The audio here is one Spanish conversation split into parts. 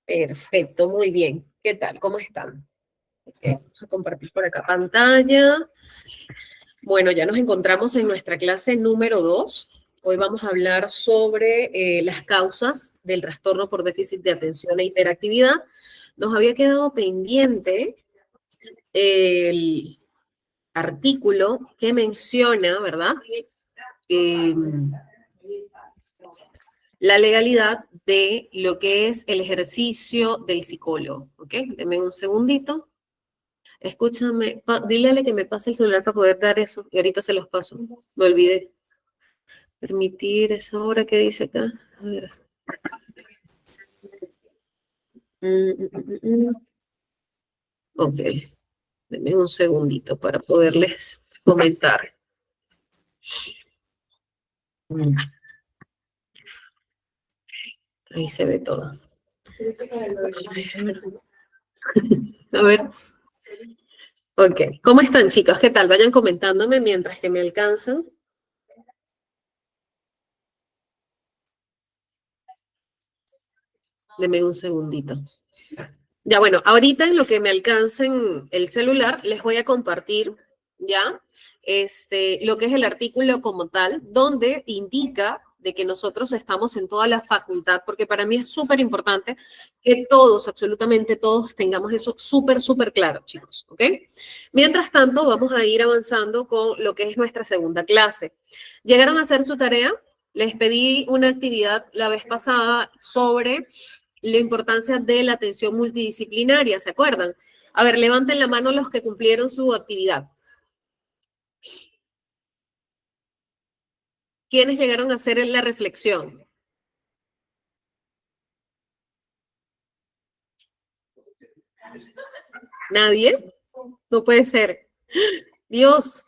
Perfecto, muy bien. ¿Qué tal? ¿Cómo están? Vamos a compartir por acá pantalla. Bueno, ya nos encontramos en nuestra clase número 2. Hoy vamos a hablar sobre las causas del trastorno por déficit de atención e hiperactividad. Nos había quedado pendiente el artículo que menciona, ¿verdad? Eh, la legalidad de lo que es el ejercicio del psicólogo. ¿Ok? Denme un segundito. Escúchame, dígale que me pase el celular para poder dar eso y ahorita se los paso. Me olvidé. Permitir esa hora que dice acá. A ver. Ok, denme un segundito para poderles comentar. Ahí se ve todo. A ver. Ok, ¿cómo están, chicos? ¿Qué tal? Vayan comentándome mientras que me alcanzan. Denme un segundito. Ya, bueno, ahorita en lo que me alcancen el celular, les voy a compartir ya lo que es el artículo como tal, donde indica de que nosotros estamos en toda la facultad, porque para mí es súper importante que todos, absolutamente todos, tengamos eso súper, súper claro, chicos, ¿ok? Mientras tanto, vamos a ir avanzando con lo que es nuestra segunda clase. ¿Llegaron a hacer su tarea? Les pedí una actividad la vez pasada sobre la importancia de la atención multidisciplinaria, ¿se acuerdan? A ver, levanten la mano los que cumplieron su actividad. ¿Quiénes llegaron a hacer la reflexión? ¿Nadie? No puede ser. Dios.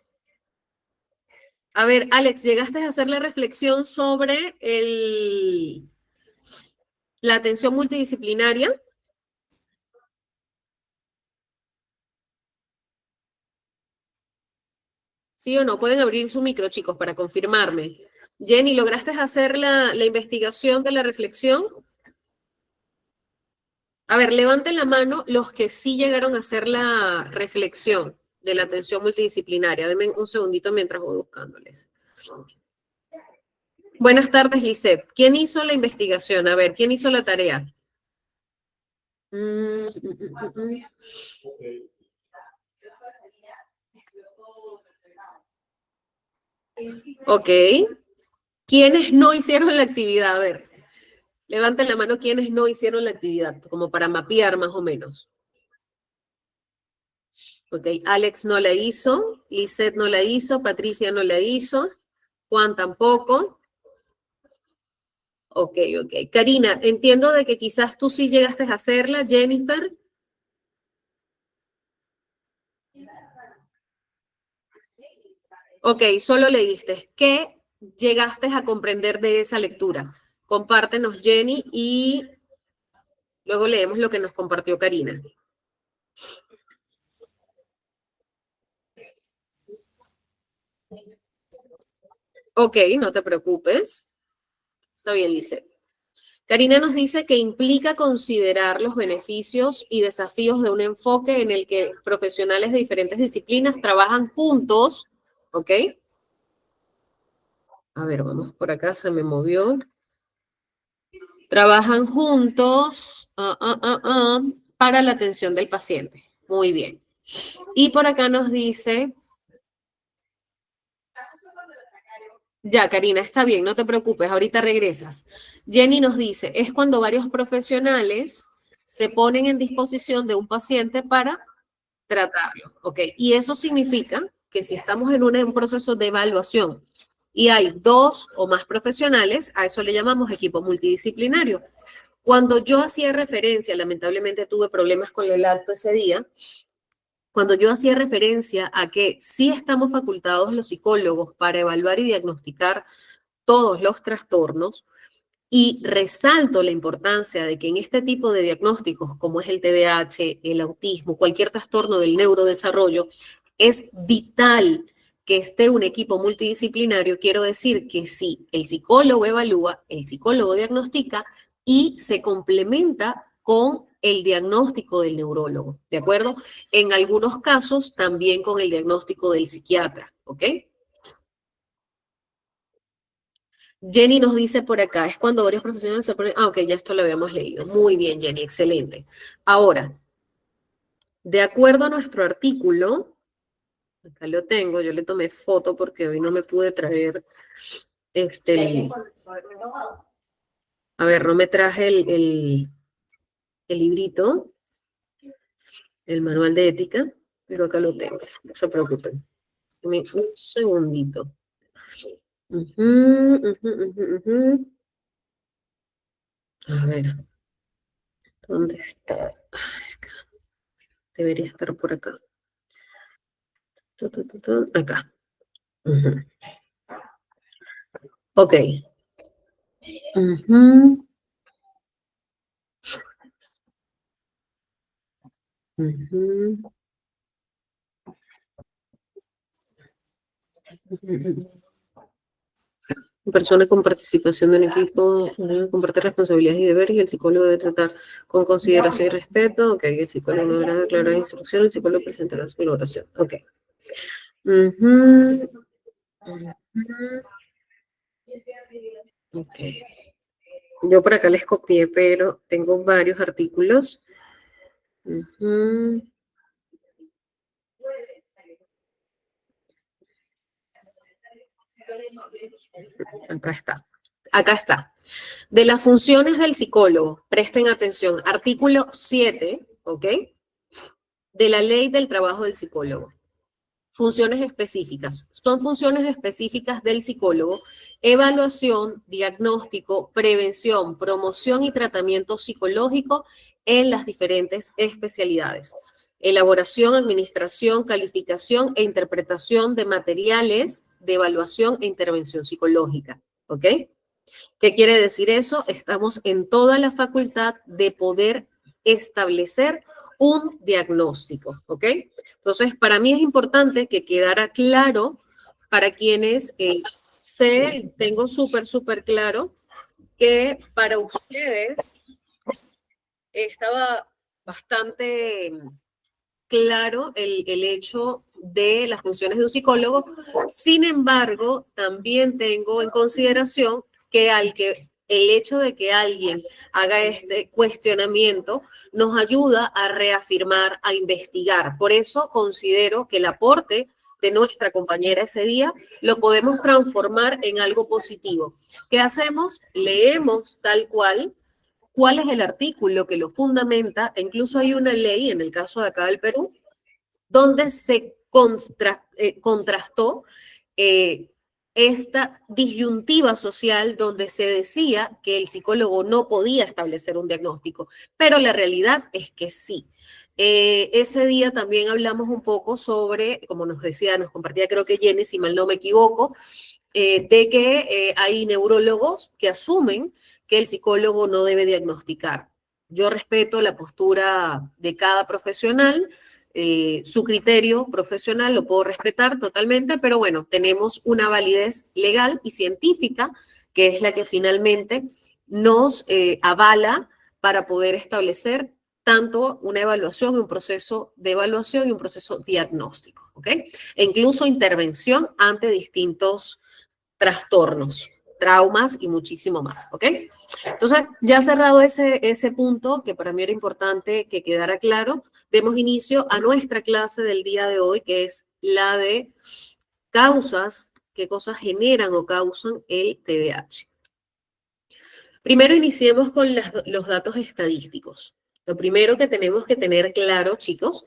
A ver, Alex, ¿llegaste a hacer la reflexión sobre la atención multidisciplinaria? ¿Sí o no? Pueden abrir su micro, chicos, para confirmarme. Jenny, ¿lograste hacer la investigación de la reflexión? A ver, levanten la mano los que sí llegaron a hacer la reflexión de la atención multidisciplinaria. Denme un segundito mientras voy buscándoles. Buenas tardes, Lisette. ¿Quién hizo la investigación? A ver, ¿quién hizo la tarea? Mm, mm, mm, mm. Ok. ¿Quiénes no hicieron la actividad? A ver, levanten la mano quienes no hicieron la actividad, como para mapear más o menos. Ok, Alex no la hizo, Lisette no la hizo, Patricia no la hizo, Juan tampoco. Ok, ok. Karina, entiendo de que quizás tú sí llegaste a hacerla, Jennifer. Ok, solo leíste. ¿Qué llegaste a comprender de esa lectura? Compártenos, Jenny, y luego leemos lo que nos compartió Karina. Ok, no te preocupes. Está bien, Lice. Karina nos dice que implica considerar los beneficios y desafíos de un enfoque en el que profesionales de diferentes disciplinas trabajan juntos, ¿ok? A ver, vamos por acá, se me movió. Trabajan juntos para la atención del paciente. Muy bien. Y por acá nos dice, ya, Karina, está bien, no te preocupes, ahorita regresas. Jenny nos dice, es cuando varios profesionales se ponen en disposición de un paciente para tratarlo, ¿ok? Y eso significa que si estamos en un proceso de evaluación y hay dos o más profesionales, a eso le llamamos equipo multidisciplinario. Cuando yo hacía referencia, lamentablemente tuve problemas con el acto ese día, cuando yo hacía referencia a que sí estamos facultados los psicólogos para evaluar y diagnosticar todos los trastornos, y resalto la importancia de que en este tipo de diagnósticos, como es el TDAH, el autismo, cualquier trastorno del neurodesarrollo, es vital que esté un equipo multidisciplinario. Quiero decir que sí, el psicólogo evalúa, el psicólogo diagnostica y se complementa con el diagnóstico del neurólogo, ¿de acuerdo? En algunos casos también con el diagnóstico del psiquiatra, ¿ok? Jenny nos dice por acá, es cuando varios profesionales se ponen... Ah, ok, ya esto lo habíamos leído. Muy bien, Jenny, excelente. Ahora, de acuerdo a nuestro artículo, acá lo tengo, yo le tomé foto porque hoy no me pude traer a ver, no me traje el librito, el manual de ética, pero acá lo tengo, no se preocupen. Dame un segundito. Ujú, ujú, ujú, ujú. A ver, ¿dónde está? Debería estar por acá. Acá. Ujú. Ok. Ujú, ujú, ujú. Persona con participación de un equipo, comparte responsabilidades y deberes, y el psicólogo debe tratar con consideración y respeto. Ok, el psicólogo no deberá declarar instrucciones, el psicólogo presentará su colaboración. Ok. Ujú, ujú, ok. Yo por acá les copié, pero tengo varios artículos. Ujú, acá está. Acá está. De las funciones del psicólogo, presten atención, artículo 7, ¿ok? De la ley del trabajo del psicólogo. Funciones específicas. Son funciones específicas del psicólogo: evaluación, diagnóstico, prevención, promoción y tratamiento psicológico en las diferentes especialidades. Elaboración, administración, calificación e interpretación de materiales de evaluación e intervención psicológica. ¿Ok? ¿Qué quiere decir eso? Estamos en toda la facultad de poder establecer un diagnóstico, ¿ok? Entonces, para mí es importante que quedara claro para quienes sé, tengo súper claro que para ustedes estaba bastante claro el hecho de las funciones de un psicólogo. Sin embargo, también tengo en consideración que el hecho de que alguien haga este cuestionamiento nos ayuda a reafirmar, a investigar. Por eso considero que el aporte de nuestra compañera ese día lo podemos transformar en algo positivo. ¿Qué hacemos? Leemos tal cuál es el artículo que lo fundamenta. Incluso hay una ley, en el caso de acá del Perú, donde se contrastó eh, esta disyuntiva social donde se decía que el psicólogo no podía establecer un diagnóstico, pero la realidad es que sí. Ese día también hablamos un poco sobre, como nos decía, nos compartía creo que Jenny, si mal no me equivoco, de que hay neurólogos que asumen que el psicólogo no debe diagnosticar. Yo respeto la postura de cada profesional, su criterio profesional lo puedo respetar totalmente, pero bueno, tenemos una validez legal y científica que es la que finalmente nos avala para poder establecer tanto una evaluación y un proceso de evaluación y un proceso diagnóstico, ¿ok? E incluso intervención ante distintos trastornos, traumas y muchísimo más, ¿ok? Entonces, ya cerrado ese punto, que para mí era importante que quedara claro, demos inicio a nuestra clase del día de hoy, que es la de causas, qué cosas generan o causan el TDAH. Primero iniciemos con los datos estadísticos. Lo primero que tenemos que tener claro, chicos,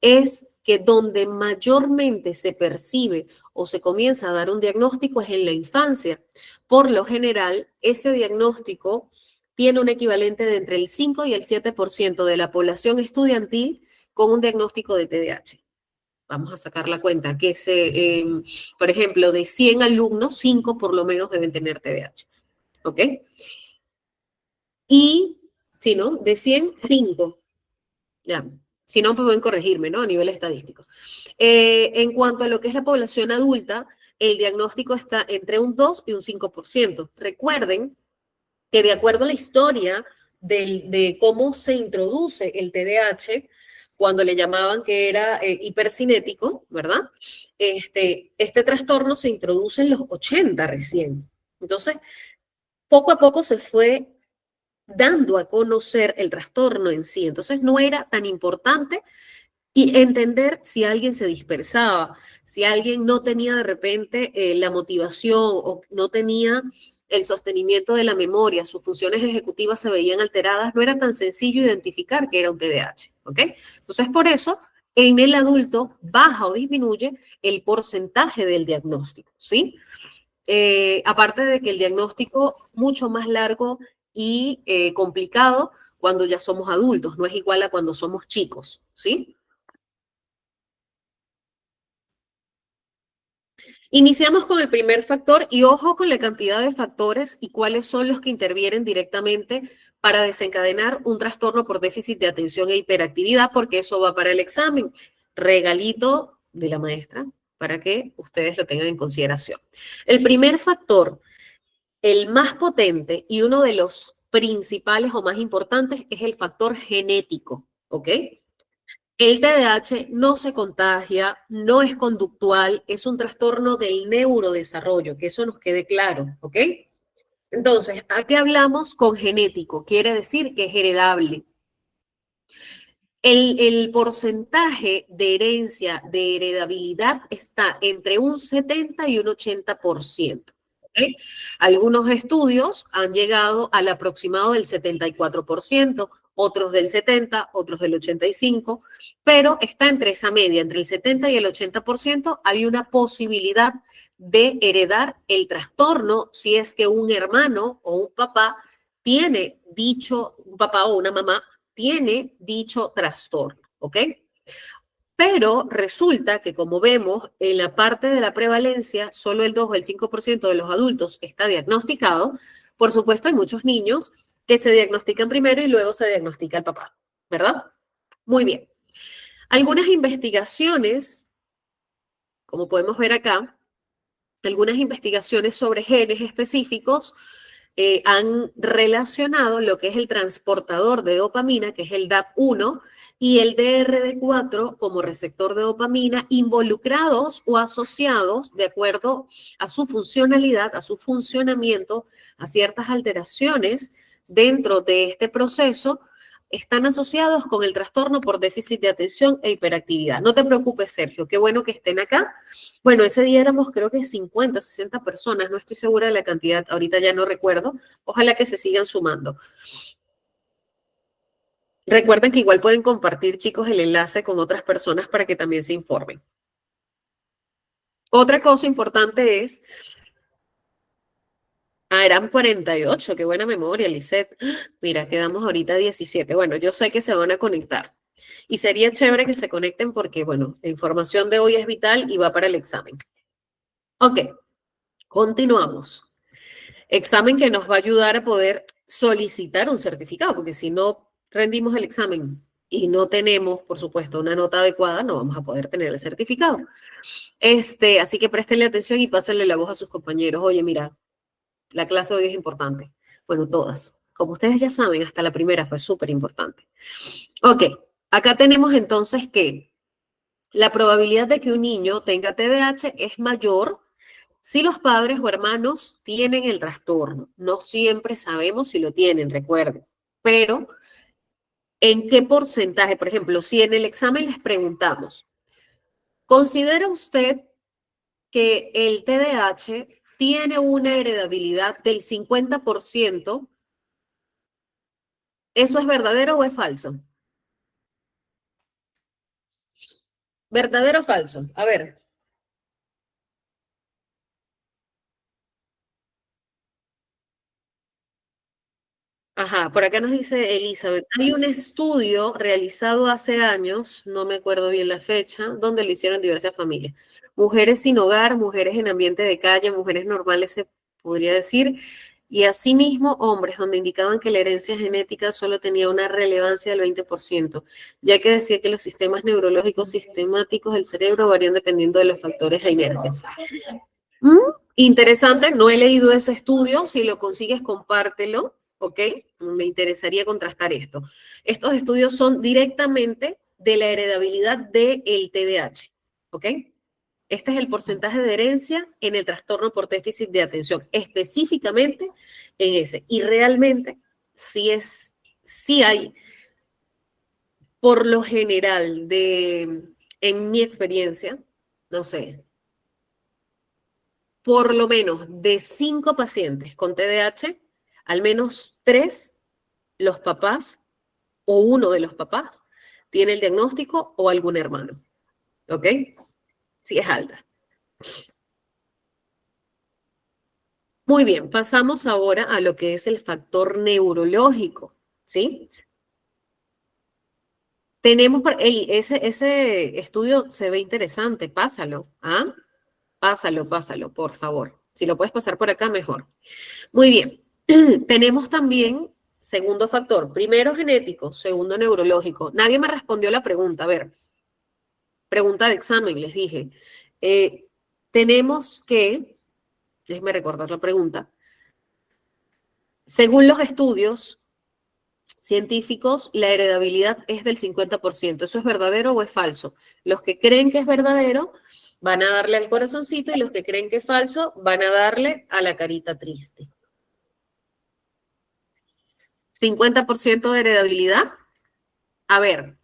es que donde mayormente se percibe o se comienza a dar un diagnóstico es en la infancia. Por lo general, ese diagnóstico tiene un equivalente de entre el 5 y el 7% de la población estudiantil con un diagnóstico de TDAH. Vamos a sacar la cuenta, que por ejemplo, de 100 alumnos, 5 por lo menos deben tener TDAH. ¿Ok? Y, si no, de 100, 5. Ya. Si no, pues pueden corregirme, ¿no? A nivel estadístico. En cuanto a lo que es la población adulta, el diagnóstico está entre un 2 y un 5%. Recuerden que de acuerdo a la historia de cómo se introduce el TDAH cuando le llamaban que era hipercinético, ¿verdad? Este trastorno se introduce en los 80 recién. Entonces, poco a poco se fue dando a conocer el trastorno en sí. Entonces, no era tan importante y entender si alguien se dispersaba, si alguien no tenía de repente la motivación o no tenía el sostenimiento de la memoria, sus funciones ejecutivas se veían alteradas, no era tan sencillo identificar que era un TDAH, ¿ok? Entonces, por eso, en el adulto baja o disminuye el porcentaje del diagnóstico, ¿sí? Aparte de que el diagnóstico mucho más largo y complicado cuando ya somos adultos, no es igual a cuando somos chicos, ¿sí? Iniciamos con el primer factor y ojo con la cantidad de factores y cuáles son los que intervienen directamente para desencadenar un trastorno por déficit de atención e hiperactividad, porque eso va para el examen. Regalito de la maestra para que ustedes lo tengan en consideración. El primer factor, el más potente y uno de los principales o más importantes es el factor genético, ¿ok? El TDAH no se contagia, no es conductual, es un trastorno del neurodesarrollo, que eso nos quede claro, ¿ok? Entonces, ¿a qué hablamos con genético? Quiere decir que es heredable. El porcentaje de herencia, de heredabilidad, está entre un 70 y un 80%. ¿Okay? Algunos estudios han llegado al aproximado del 74%, otros del 70%, otros del 85%, pero está entre esa media, entre el 70 y el 80%, hay una posibilidad de heredar el trastorno si es que un hermano o un papá tiene dicho, un papá o una mamá tiene dicho trastorno, ¿ok? Pero resulta que, como vemos, en la parte de la prevalencia, solo el 2 o el 5% de los adultos está diagnosticado. Por supuesto, hay muchos niños que se diagnostican primero y luego se diagnostica el papá, ¿verdad? Muy bien. Algunas investigaciones, como podemos ver acá, algunas investigaciones sobre genes específicos han relacionado lo que es el transportador de dopamina, que es el DAP1, y el DRD4 como receptor de dopamina, involucrados o asociados de acuerdo a su funcionalidad, a su funcionamiento, a ciertas alteraciones dentro de este proceso, están asociados con el trastorno por déficit de atención e hiperactividad. No te preocupes, Sergio, qué bueno que estén acá. Bueno, ese día éramos creo que 50, 60 personas, no estoy segura de la cantidad, ahorita ya no recuerdo. Ojalá que se sigan sumando. Recuerden que igual pueden compartir, chicos, el enlace con otras personas para que también se informen. Otra cosa importante es, eran 48, qué buena memoria, Lisette. Mira, quedamos ahorita 17. Bueno, yo sé que se van a conectar. Y sería chévere que se conecten porque, bueno, la información de hoy es vital y va para el examen. Ok, continuamos. Examen que nos va a ayudar a poder solicitar un certificado, porque si no rendimos el examen y no tenemos, por supuesto, una nota adecuada, no vamos a poder tener el certificado. Así que préstenle atención y pásenle la voz a sus compañeros. Oye, mira, la clase de hoy es importante. Bueno, todas. Como ustedes ya saben, hasta la primera fue súper importante. Ok, acá tenemos entonces que la probabilidad de que un niño tenga TDAH es mayor si los padres o hermanos tienen el trastorno. No siempre sabemos si lo tienen, recuerden. Pero, ¿en qué porcentaje? Por ejemplo, si en el examen les preguntamos, ¿considera usted que el TDAH tiene una heredabilidad del 50%? ¿Eso es verdadero o es falso? ¿Verdadero o falso? A ver. Ajá, por acá nos dice Elizabeth, hay un estudio realizado hace años, no me acuerdo bien la fecha, donde lo hicieron diversas familias. Mujeres sin hogar, mujeres en ambiente de calle, mujeres normales se podría decir, y asimismo hombres, donde indicaban que la herencia genética solo tenía una relevancia del 20%, ya que decía que los sistemas neurológicos sistemáticos del cerebro varían dependiendo de los factores de inercia. Interesante, no he leído ese estudio, si lo consigues compártelo. ¿ok? Me interesaría contrastar esto. Estos estudios son directamente de la heredabilidad del TDAH, ¿ok? Este es el porcentaje de herencia en el trastorno por déficit de atención, específicamente en ese. Y realmente sí hay, por lo general, en mi experiencia, no sé, por lo menos de 5 pacientes con TDAH, al menos 3, los papás o uno de los papás tiene el diagnóstico o algún hermano. ¿Ok? Sí, es alta. Muy bien, pasamos ahora a lo que es el factor neurológico. ¿Sí? Tenemos, ese estudio se ve interesante, pásalo. ¿Ah? Pásalo, por favor. Si lo puedes pasar por acá, mejor. Muy bien. Tenemos también segundo factor, primero genético, segundo neurológico. Nadie me respondió la pregunta. A ver, pregunta de examen, les dije. Tenemos que, déjenme recordar la pregunta, según los estudios científicos, la heredabilidad es del 50%. ¿Eso es verdadero o es falso? Los que creen que es verdadero van a darle al corazoncito y los que creen que es falso van a darle a la carita triste. 50% de heredabilidad. A ver,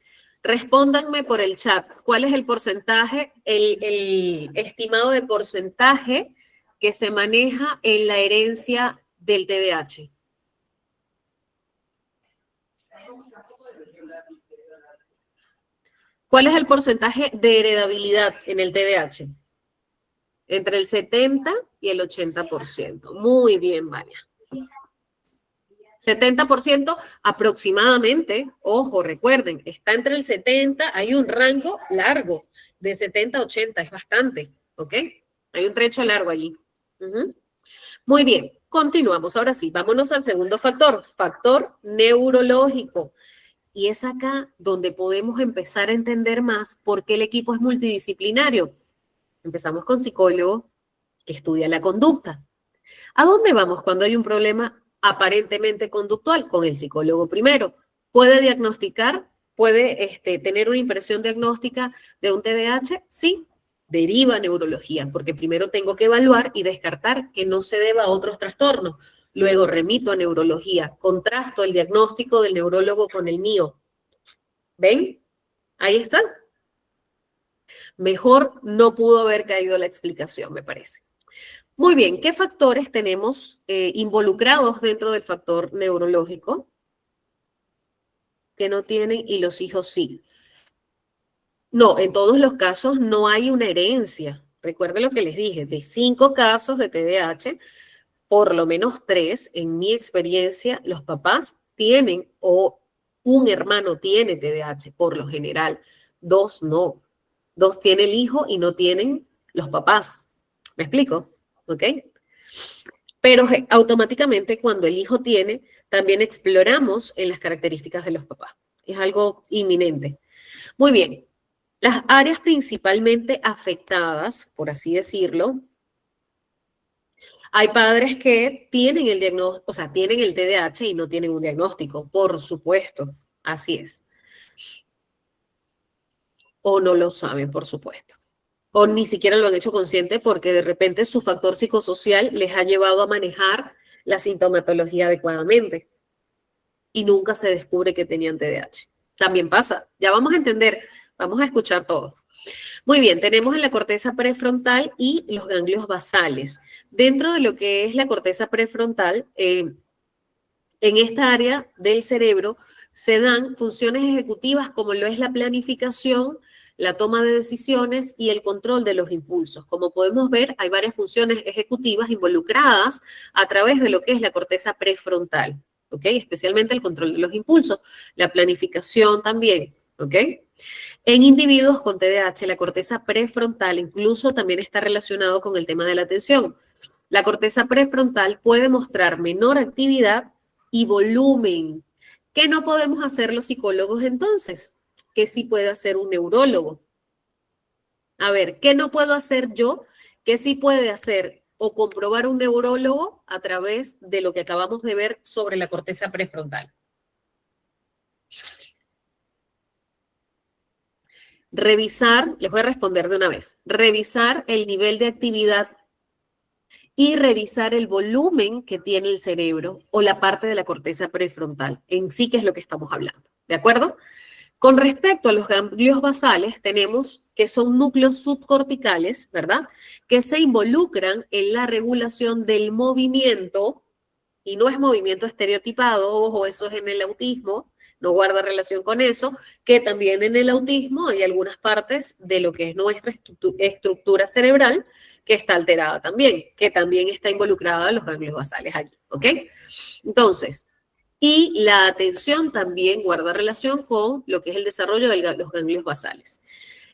respóndanme por el chat. ¿Cuál es el porcentaje, el estimado de porcentaje que se maneja en la herencia del TDAH? ¿Cuál es el porcentaje de heredabilidad en el TDAH? Entre el 70 y el 80%. Muy bien, Vania. 70% aproximadamente, ojo, recuerden, está entre el 70, hay un rango largo, de 70 a 80, es bastante, ¿ok? Hay un trecho largo allí. Muy bien, continuamos. Ahora sí, vámonos al segundo factor neurológico. Y es acá donde podemos empezar a entender más por qué el equipo es multidisciplinario. Empezamos con psicólogo que estudia la conducta. ¿A dónde vamos cuando hay un problema aparentemente conductual? Con el psicólogo primero. ¿Puede diagnosticar? ¿Puede tener una impresión diagnóstica de un TDAH? Sí, deriva a neurología, porque primero tengo que evaluar y descartar que no se deba a otros trastornos. Luego remito a neurología, contrasto el diagnóstico del neurólogo con el mío. ¿Ven? Ahí está. Mejor no pudo haber caído la explicación, me parece. Muy bien, ¿qué factores tenemos involucrados dentro del factor neurológico que no tienen y los hijos sí? No, en todos los casos no hay una herencia. Recuerden lo que les dije, de 5 casos de TDAH, por lo menos 3, en mi experiencia, los papás tienen o un hermano tiene TDAH, por lo general. 2 no. 2 tiene el hijo y no tienen los papás. ¿Me explico? ¿Ok? Pero automáticamente cuando el hijo tiene, también exploramos en las características de los papás. Es algo inminente. Muy bien. Las áreas principalmente afectadas, por así decirlo, hay padres que tienen el diagnóstico, o sea, tienen el TDAH y no tienen un diagnóstico, por supuesto, así es. O no lo saben, por supuesto. O ni siquiera lo han hecho consciente porque de repente su factor psicosocial les ha llevado a manejar la sintomatología adecuadamente y nunca se descubre que tenían TDAH. También pasa. Ya vamos a entender, vamos a escuchar todo. Muy bien, tenemos en la corteza prefrontal y los ganglios basales. Dentro de lo que es la corteza prefrontal, en esta área del cerebro se dan funciones ejecutivas como lo es la planificación, la toma de decisiones y el control de los impulsos. Como podemos ver, hay varias funciones ejecutivas involucradas a través de lo que es la corteza prefrontal, ¿ok? Especialmente el control de los impulsos, la planificación también, ¿ok? En individuos con TDAH, la corteza prefrontal incluso también está relacionado con el tema de la atención. La corteza prefrontal puede mostrar menor actividad y volumen. ¿Qué no podemos hacer los psicólogos entonces? ¿Qué sí puede hacer un neurólogo? A ver, ¿qué no puedo hacer yo? ¿Qué sí puede hacer o comprobar un neurólogo a través de lo que acabamos de ver sobre la corteza prefrontal. Revisar, les voy a responder de una vez, revisar el nivel de actividad y revisar el volumen que tiene el cerebro o la parte de la corteza prefrontal, en sí que es lo que estamos hablando, ¿de acuerdo? Con respecto a los ganglios basales, tenemos que son núcleos subcorticales, ¿verdad? Que se involucran en la regulación del movimiento, y no es movimiento estereotipado, ojo, eso es en el autismo, no guarda relación con eso, que también en el autismo hay algunas partes de lo que es nuestra estructura cerebral que está alterada también, que también está involucrada en los ganglios basales allí, ¿ok? Entonces, y la atención también guarda relación con lo que es el desarrollo de los ganglios basales.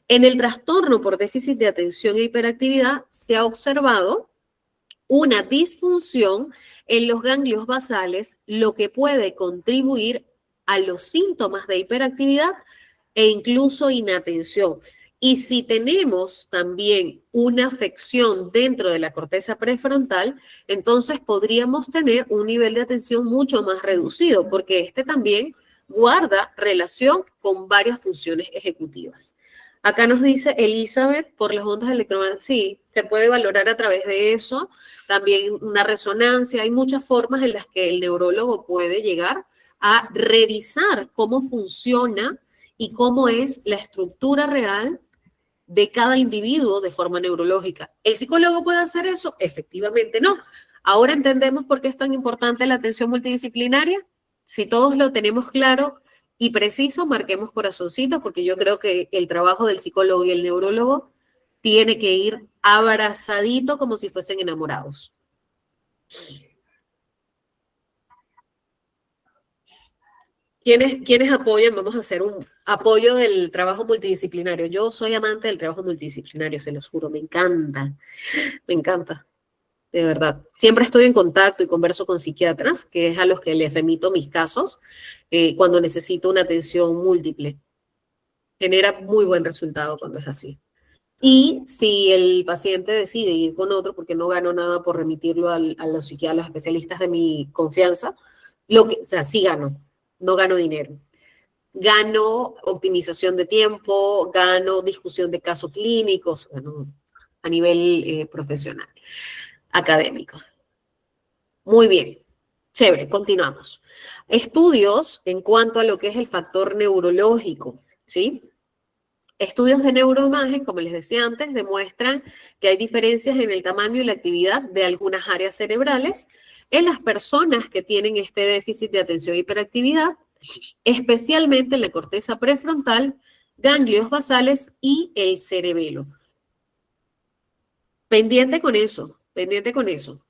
En el trastorno por déficit de atención e hiperactividad se ha observado una disfunción en los ganglios basales, lo que puede contribuir a los síntomas de hiperactividad e incluso inatención. Y si tenemos también una afección dentro de la corteza prefrontal, entonces podríamos tener un nivel de atención mucho más reducido, porque este también guarda relación con varias funciones ejecutivas. Acá nos dice Elizabeth, por las ondas electromagnéticas, sí, se puede valorar a través de eso, también una resonancia, hay muchas formas en las que el neurólogo puede llegar a revisar cómo funciona y cómo es la estructura real de cada individuo de forma neurológica. ¿El psicólogo puede hacer eso? Efectivamente no. Ahora entendemos por qué es tan importante la atención multidisciplinaria. Si todos lo tenemos claro y preciso, marquemos corazoncito, porque yo creo que el trabajo del psicólogo y el neurólogo tiene que ir abrazadito como si fuesen enamorados. ¿Quiénes apoyan? Vamos a hacer un apoyo del trabajo multidisciplinario. Yo soy amante del trabajo multidisciplinario, se los juro, me encanta, de verdad. Siempre estoy en contacto y converso con psiquiatras, que es a los que les remito mis casos cuando necesito una atención múltiple. Genera muy buen resultado cuando es así. Y si el paciente decide ir con otro, porque no gano nada por remitirlo a los psiquiatras, a los especialistas de mi confianza, o sea, sí gano, no gano dinero. Gano optimización de tiempo, gano discusión de casos clínicos, bueno, a nivel profesional, académico. Muy bien, chévere, continuamos. Estudios en cuanto a lo que es el factor neurológico, ¿sí? Estudios de neuroimagen, como les decía antes, demuestran que hay diferencias en el tamaño y la actividad de algunas áreas cerebrales en las personas que tienen este déficit de atención e hiperactividad, especialmente en la corteza prefrontal, ganglios basales y el cerebelo. Pendiente con eso, pendiente con eso.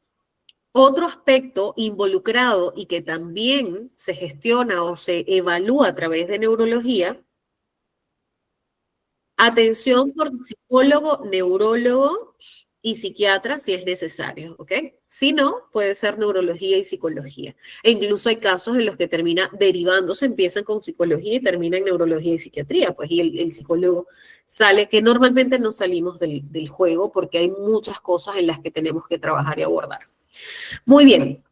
Otro aspecto involucrado y que también se gestiona o se evalúa a través de neurología. Atención por psicólogo, neurólogo y psiquiatra si es necesario, ¿ok? Si no, puede ser neurología y psicología. E incluso hay casos en los que termina derivándose, empiezan con psicología y terminan en neurología y psiquiatría, pues y el psicólogo sale, que normalmente no salimos del juego porque hay muchas cosas en las que tenemos que trabajar y abordar. Muy bien.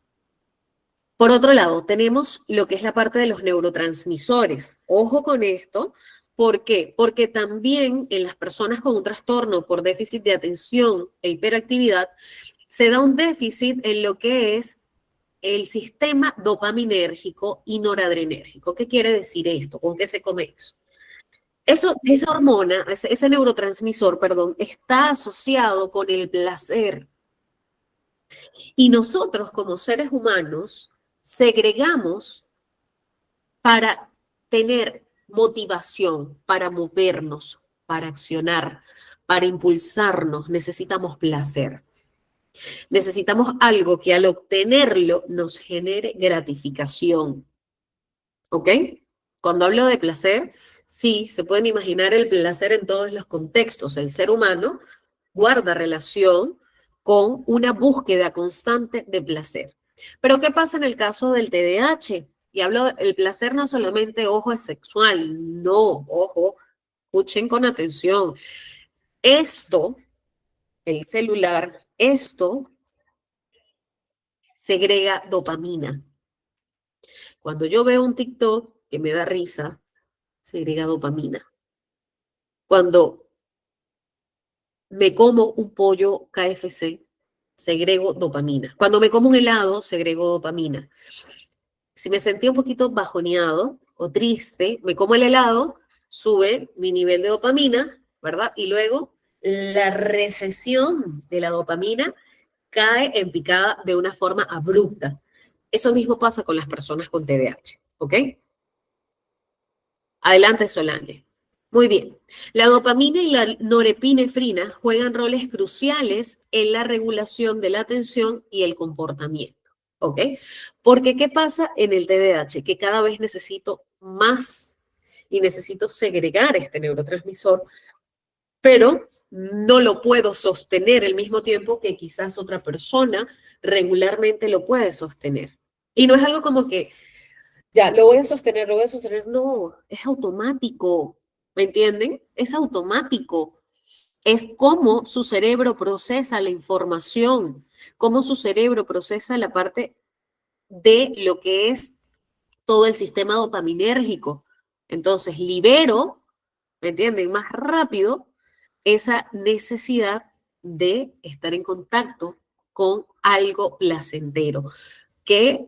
Por otro lado, tenemos lo que es la parte de los neurotransmisores. Ojo con esto. ¿Por qué? Porque también en las personas con un trastorno por déficit de atención e hiperactividad se da un déficit en lo que es el sistema dopaminérgico y noradrenérgico. ¿Qué quiere decir esto? ¿Con qué se come eso? Esa hormona, ese neurotransmisor, perdón, está asociado con el placer. Y nosotros como seres humanos segregamos para tener motivación, para movernos, para accionar, para impulsarnos, necesitamos placer. Necesitamos algo que al obtenerlo nos genere gratificación. ¿Ok? Cuando hablo de placer, sí, se pueden imaginar el placer en todos los contextos. El ser humano guarda relación con una búsqueda constante de placer. Pero ¿qué pasa en el caso del TDAH? Y hablo, el placer no solamente, ojo, es sexual, no, ojo, escuchen con atención. Esto, el celular, esto segrega dopamina. Cuando yo veo un TikTok que me da risa, segrega dopamina. Cuando me como un pollo KFC, segrego dopamina. Cuando me como un helado, segrego dopamina. Si me sentí un poquito bajoneado o triste, me como el helado, sube mi nivel de dopamina, ¿verdad? Y luego la recesión de la dopamina cae en picada de una forma abrupta. Eso mismo pasa con las personas con TDAH, ¿ok? Adelante, Solange. Muy bien. La dopamina y la norepinefrina juegan roles cruciales en la regulación de la atención y el comportamiento. ¿Ok? Porque ¿qué pasa en el TDAH? Que cada vez necesito más y necesito segregar este neurotransmisor, pero no lo puedo sostener al mismo tiempo que quizás otra persona regularmente lo puede sostener. Y no es algo como que ya, lo voy a sostener, lo voy a sostener. No, es automático. ¿Me entienden? Es automático. Es cómo su cerebro procesa la información, cómo su cerebro procesa la parte de lo que es todo el sistema dopaminérgico. Entonces, libero, ¿me entienden? Más rápido esa necesidad de estar en contacto con algo placentero que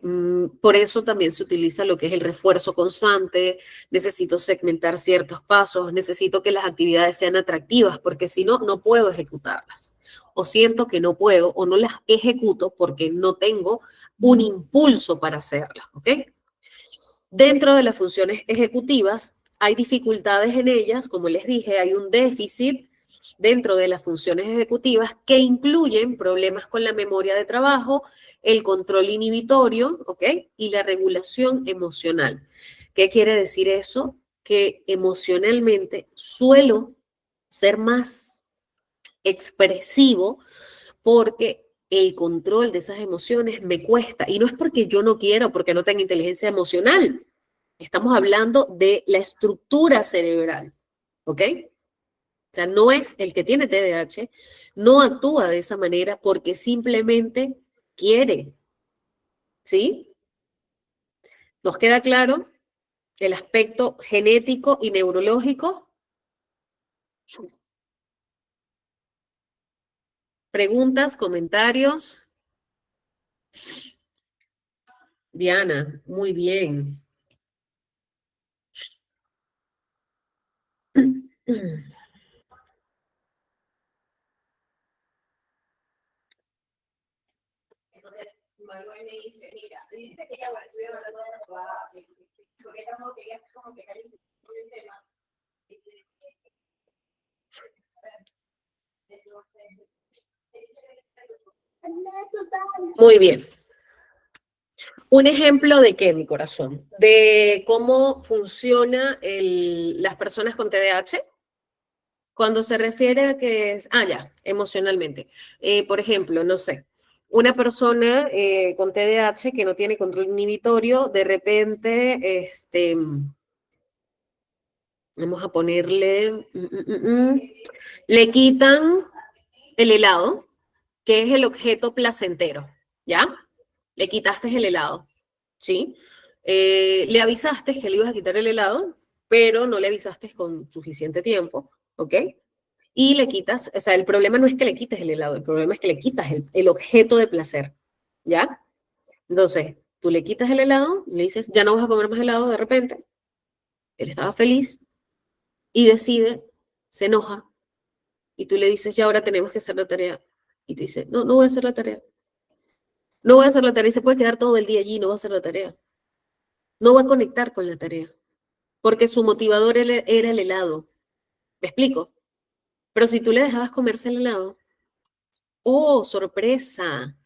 por eso también se utiliza lo que es el refuerzo constante, necesito segmentar ciertos pasos, necesito que las actividades sean atractivas, porque si no, no puedo ejecutarlas. O siento que no puedo o no las ejecuto porque no tengo un impulso para hacerlas, ¿ok? Dentro de las funciones ejecutivas hay dificultades en ellas, como les dije, hay un déficit dentro de las funciones ejecutivas que incluyen problemas con la memoria de trabajo, el control inhibitorio, ¿ok? Y la regulación emocional. ¿Qué quiere decir eso? Que emocionalmente suelo ser más expresivo porque el control de esas emociones me cuesta. Y no es porque yo no quiero, porque no tenga inteligencia emocional. Estamos hablando de la estructura cerebral, ¿ok? O sea, no es el que tiene TDAH, no actúa de esa manera porque simplemente quiere, ¿sí? ¿Nos queda claro el aspecto genético y neurológico? ¿Preguntas, comentarios? Diana, muy bien. Entonces, Manuel me dice, mira, dice que ella va a estudiar hablando de la abogada, porque ella como que ella como que caliente el tema. Muy bien. Un ejemplo de qué, mi corazón, de cómo funciona las personas con TDAH cuando se refiere a que es, ya, emocionalmente. Por ejemplo, no sé, una persona con TDAH que no tiene control inhibitorio, de repente, vamos a ponerle, le quitan el helado, que es el objeto placentero, ¿ya? Le quitaste el helado, ¿sí? Le avisaste que le ibas a quitar el helado, pero no le avisaste con suficiente tiempo, ¿ok? Y le quitas, o sea, el problema no es que le quites el helado, el problema es que le quitas el objeto de placer, ¿ya? Entonces, tú le quitas el helado, le dices, ya no vas a comer más helado de repente, él estaba feliz y decide, se enoja, y tú le dices, ya ahora tenemos que hacer la tarea, y te dice, no, no voy a hacer la tarea, no voy a hacer la tarea, y se puede quedar todo el día allí, no va a hacer la tarea, no va a conectar con la tarea, porque su motivador era el helado, ¿me explico? Pero si tú le dejabas comerse el helado, oh, sorpresa,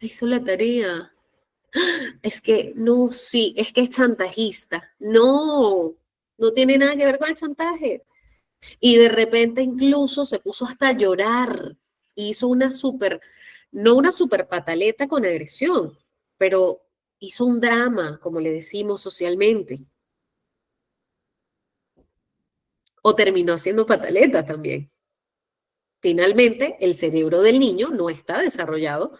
hizo la tarea. Es que no, sí, es que es chantajista. No, no tiene nada que ver con el chantaje. Y de repente incluso se puso hasta a llorar. Hizo una súper, no una súper pataleta con agresión, pero hizo un drama, como le decimos socialmente. O terminó haciendo pataleta también. Finalmente, el cerebro del niño no está desarrollado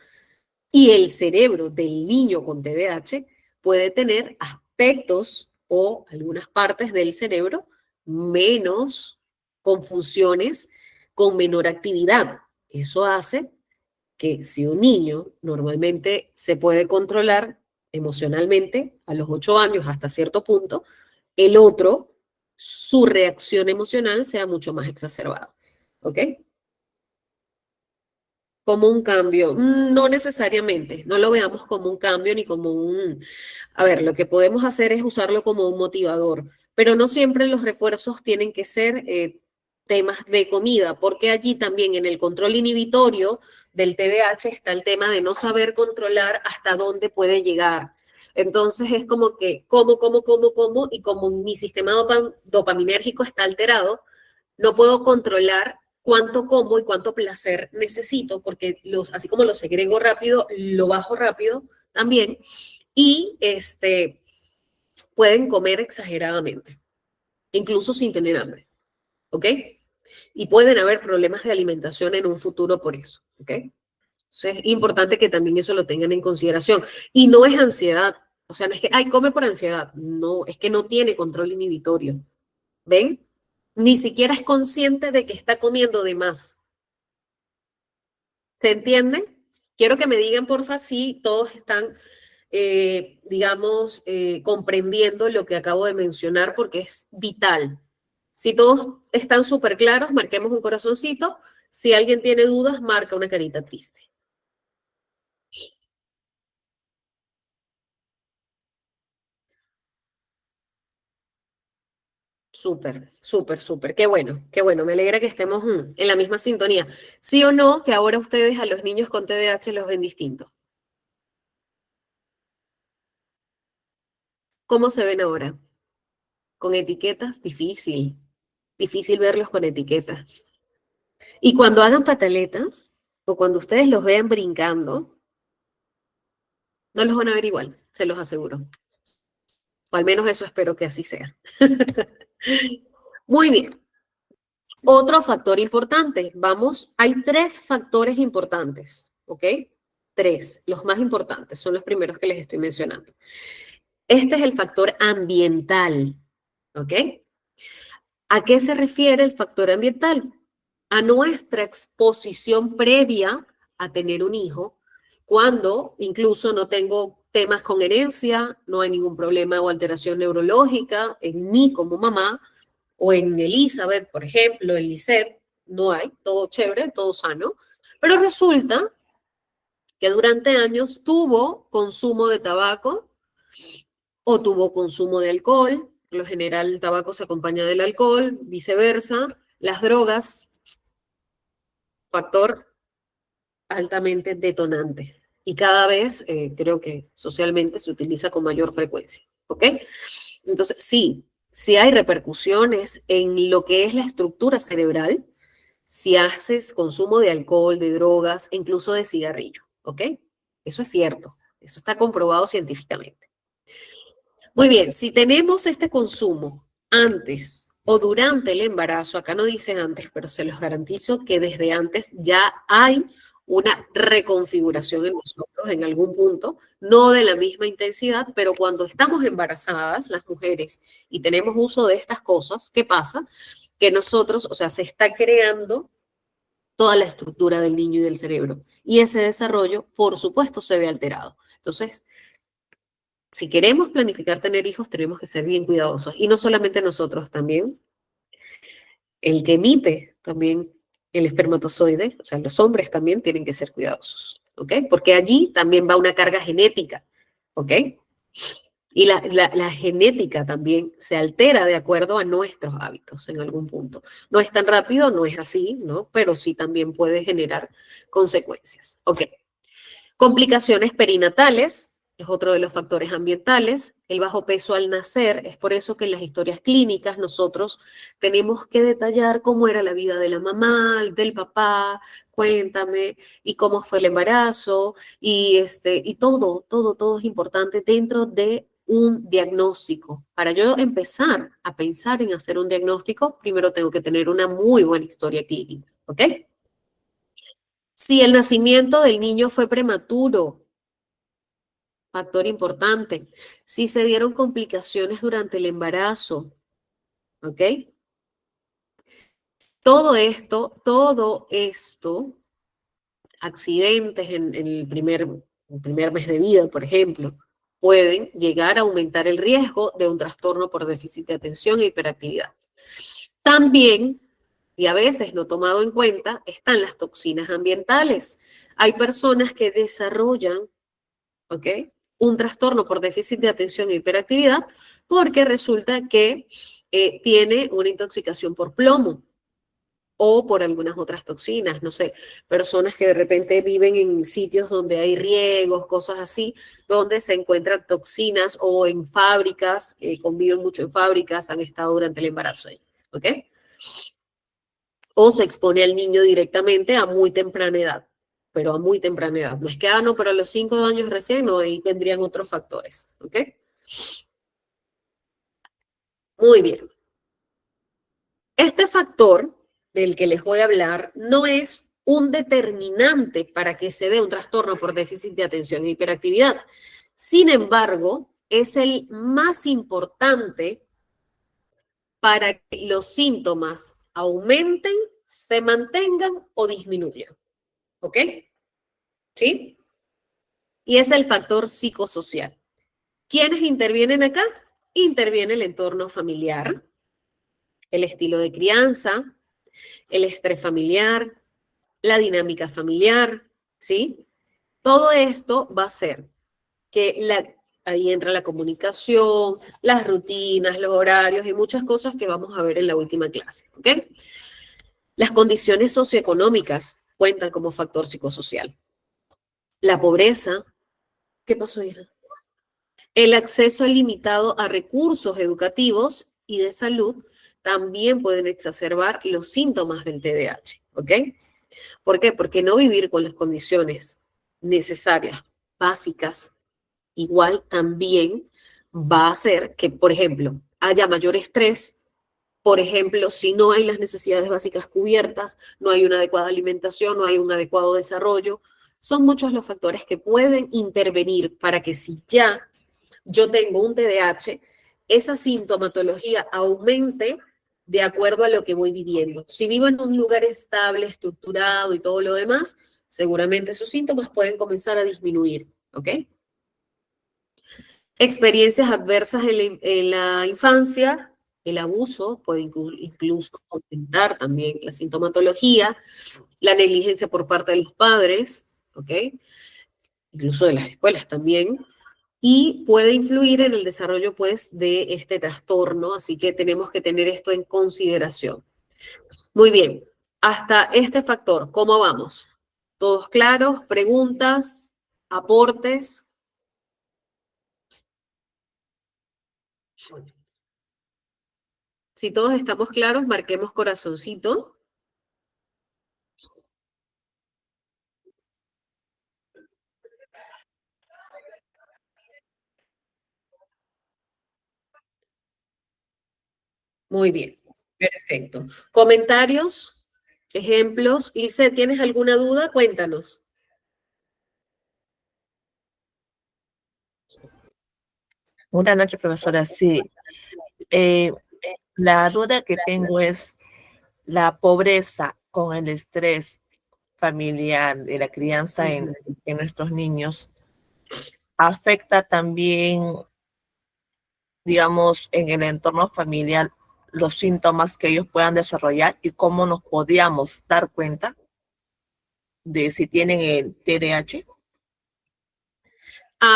Y el cerebro del niño con TDAH puede tener aspectos o algunas partes del cerebro menos, con funciones con menor actividad. Eso hace que si un niño normalmente se puede controlar emocionalmente a los 8 años hasta cierto punto, el otro, su reacción emocional sea mucho más exacerbada. ¿Ok? Como un cambio, no necesariamente, no lo veamos como un cambio ni como un... A ver, lo que podemos hacer es usarlo como un motivador, pero no siempre los refuerzos tienen que ser temas de comida, porque allí también en el control inhibitorio del TDAH está el tema de no saber controlar hasta dónde puede llegar. Entonces es como que como, y como mi sistema dopaminérgico está alterado, no puedo controlar cuánto como y cuánto placer necesito, porque así como lo segrego rápido, lo bajo rápido también, y pueden comer exageradamente, incluso sin tener hambre, ¿ok? Y pueden haber problemas de alimentación en un futuro por eso, ¿ok? Entonces es importante que también eso lo tengan en consideración. Y no es ansiedad, o sea, no es que, ay, come por ansiedad, no, es que no tiene control inhibitorio, ¿ven? Ni siquiera es consciente de que está comiendo de más. ¿Se entiende? Quiero que me digan, porfa, si todos están, digamos, comprendiendo lo que acabo de mencionar, porque es vital. Si todos están súper claros, marquemos un corazoncito. Si alguien tiene dudas, marca una carita triste. Súper, súper, súper. Qué bueno, qué bueno. Me alegra que estemos en la misma sintonía. ¿Sí o no que ahora ustedes a los niños con TDAH los ven distintos? ¿Cómo se ven ahora? ¿Con etiquetas? Difícil. Difícil verlos con etiquetas. Y cuando hagan pataletas, o cuando ustedes los vean brincando, no los van a ver igual, se los aseguro. O al menos eso espero que así sea. Muy bien. Otro factor importante. Vamos, hay tres factores importantes, ¿ok? Tres. Los más importantes son los primeros que les estoy mencionando. Este es el factor ambiental, ¿ok? ¿A qué se refiere el factor ambiental? A nuestra exposición previa a tener un hijo, cuando incluso no tengo temas con herencia, no hay ningún problema o alteración neurológica en mí como mamá, o en Elizabeth, por ejemplo, en Lisette, no hay, todo chévere, todo sano, pero resulta que durante años tuvo consumo de tabaco o tuvo consumo de alcohol, por lo general el tabaco se acompaña del alcohol, viceversa, las drogas, factor altamente detonante. Y cada vez creo que socialmente se utiliza con mayor frecuencia. ¿Ok? Entonces, sí, sí hay repercusiones en lo que es la estructura cerebral si haces consumo de alcohol, de drogas, incluso de cigarrillo. ¿Ok? Eso es cierto. Eso está comprobado científicamente. Muy bien, si tenemos este consumo antes o durante el embarazo, acá no dice antes, pero se los garantizo que desde antes ya hay una reconfiguración en nosotros en algún punto, no de la misma intensidad, pero cuando estamos embarazadas, las mujeres, y tenemos uso de estas cosas, ¿qué pasa? Que nosotros, o sea, se está creando toda la estructura del niño y del cerebro, y ese desarrollo, por supuesto, se ve alterado. Entonces, si queremos planificar tener hijos, tenemos que ser bien cuidadosos. Y no solamente nosotros, también el que emite, también el espermatozoide, o sea, los hombres también tienen que ser cuidadosos, ¿ok? Porque allí también va una carga genética, ¿ok? Y la genética también se altera de acuerdo a nuestros hábitos en algún punto. No es tan rápido, no es así, ¿no? Pero sí también puede generar consecuencias, ¿ok? Complicaciones perinatales es otro de los factores ambientales. El bajo peso al nacer, es por eso que en las historias clínicas nosotros tenemos que detallar cómo era la vida de la mamá, del papá, cuéntame, y cómo fue el embarazo, y todo es importante dentro de un diagnóstico. Para yo empezar a pensar en hacer un diagnóstico, primero tengo que tener una muy buena historia clínica, ¿ok? Si el nacimiento del niño fue prematuro, factor importante. Si se dieron complicaciones durante el embarazo, ¿ok? Todo esto, accidentes en el primer mes de vida, por ejemplo, pueden llegar a aumentar el riesgo de un trastorno por déficit de atención e hiperactividad. También, y a veces no tomado en cuenta, están las toxinas ambientales. Hay personas que desarrollan, ¿ok?, un trastorno por déficit de atención e hiperactividad porque resulta que tiene una intoxicación por plomo o por algunas otras toxinas, no sé, personas que de repente viven en sitios donde hay riegos, cosas así, donde se encuentran toxinas o en fábricas, conviven mucho en fábricas, han estado durante el embarazo ahí, ¿ok? O se expone al niño directamente a muy temprana edad, pero a muy temprana edad. No es que, no, pero a los 5 años recién, no, ahí vendrían otros factores, ¿ok? Muy bien. Este factor del que les voy a hablar no es un determinante para que se dé un trastorno por déficit de atención e hiperactividad. Sin embargo, es el más importante para que los síntomas aumenten, se mantengan o disminuyan. ¿Ok? ¿Sí? Y es el factor psicosocial. ¿Quiénes intervienen acá? Interviene el entorno familiar, el estilo de crianza, el estrés familiar, la dinámica familiar, ¿sí? Todo esto va a hacer que ahí entra la comunicación, las rutinas, los horarios y muchas cosas que vamos a ver en la última clase, ¿ok? Las condiciones socioeconómicas cuentan como factor psicosocial. La pobreza, ¿qué pasó, hija? El acceso limitado a recursos educativos y de salud también pueden exacerbar los síntomas del TDAH, ¿ok? ¿Por qué? Porque no vivir con las condiciones necesarias, básicas, igual también va a hacer que, por ejemplo, haya mayor estrés. Por ejemplo, si no hay las necesidades básicas cubiertas, no hay una adecuada alimentación, no hay un adecuado desarrollo, son muchos los factores que pueden intervenir para que si ya yo tengo un TDAH, esa sintomatología aumente de acuerdo a lo que voy viviendo. Si vivo en un lugar estable, estructurado y todo lo demás, seguramente esos síntomas pueden comenzar a disminuir, ¿ok? Experiencias adversas en la infancia, el abuso puede incluso aumentar también la sintomatología, la negligencia por parte de los padres, ¿ok? Incluso de las escuelas también, y puede influir en el desarrollo, pues, de este trastorno, así que tenemos que tener esto en consideración. Muy bien, hasta este factor, ¿cómo vamos? ¿Todos claros? ¿Preguntas? ¿Aportes? Si todos estamos claros, marquemos corazoncito. Muy bien, perfecto. ¿Comentarios? ¿Ejemplos? Lice, ¿tienes alguna duda? Cuéntanos. Buenas noches, profesora. Sí, eh, la duda que tengo es la pobreza con el estrés familiar de la crianza en nuestros niños afecta también, digamos, en el entorno familiar los síntomas que ellos puedan desarrollar y cómo nos podíamos dar cuenta de si tienen el TDAH.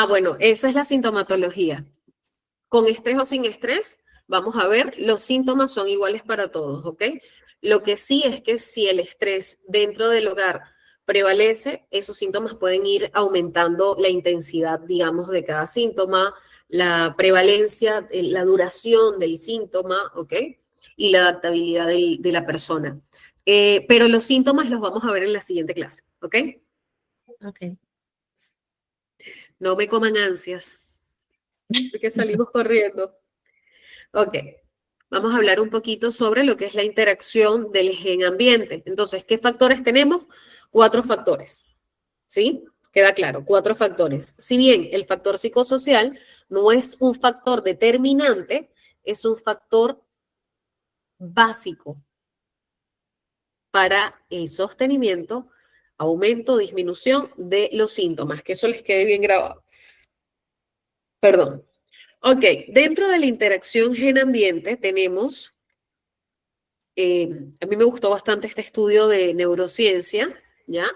Bueno, esa es la sintomatología. Con estrés o sin estrés, vamos a ver, los síntomas son iguales para todos, ¿ok? Lo que sí es que si el estrés dentro del hogar prevalece, esos síntomas pueden ir aumentando la intensidad, digamos, de cada síntoma, la prevalencia, la duración del síntoma, ¿ok? Y la adaptabilidad de la persona. Pero los síntomas los vamos a ver en la siguiente clase, ¿ok? Ok. No me coman ansias, porque salimos corriendo. Ok, vamos a hablar un poquito sobre lo que es la interacción del gen ambiente. Entonces, ¿qué factores tenemos? 4 factores, ¿sí? Queda claro, 4 factores. Si bien el factor psicosocial no es un factor determinante, es un factor básico para el sostenimiento, aumento, disminución de los síntomas, que eso les quede bien grabado. Perdón. Ok, dentro de la interacción gen-ambiente tenemos, a mí me gustó bastante este estudio de neurociencia, ¿ya?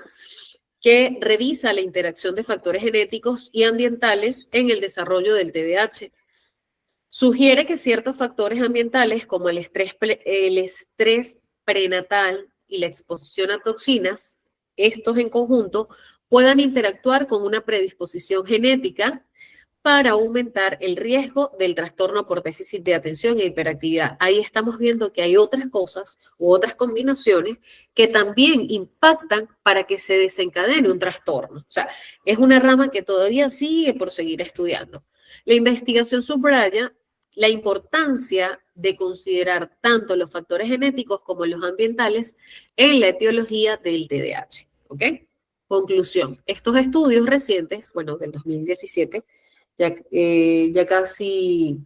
Que revisa la interacción de factores genéticos y ambientales en el desarrollo del TDAH. Sugiere que ciertos factores ambientales como el estrés prenatal y la exposición a toxinas, estos en conjunto, puedan interactuar con una predisposición genética para aumentar el riesgo del trastorno por déficit de atención e hiperactividad. Ahí estamos viendo que hay otras cosas u otras combinaciones que también impactan para que se desencadene un trastorno. O sea, es una rama que todavía sigue por seguir estudiando. La investigación subraya la importancia de considerar tanto los factores genéticos como los ambientales en la etiología del TDAH. ¿Ok? Conclusión. Estos estudios recientes, bueno, del 2017, ya casi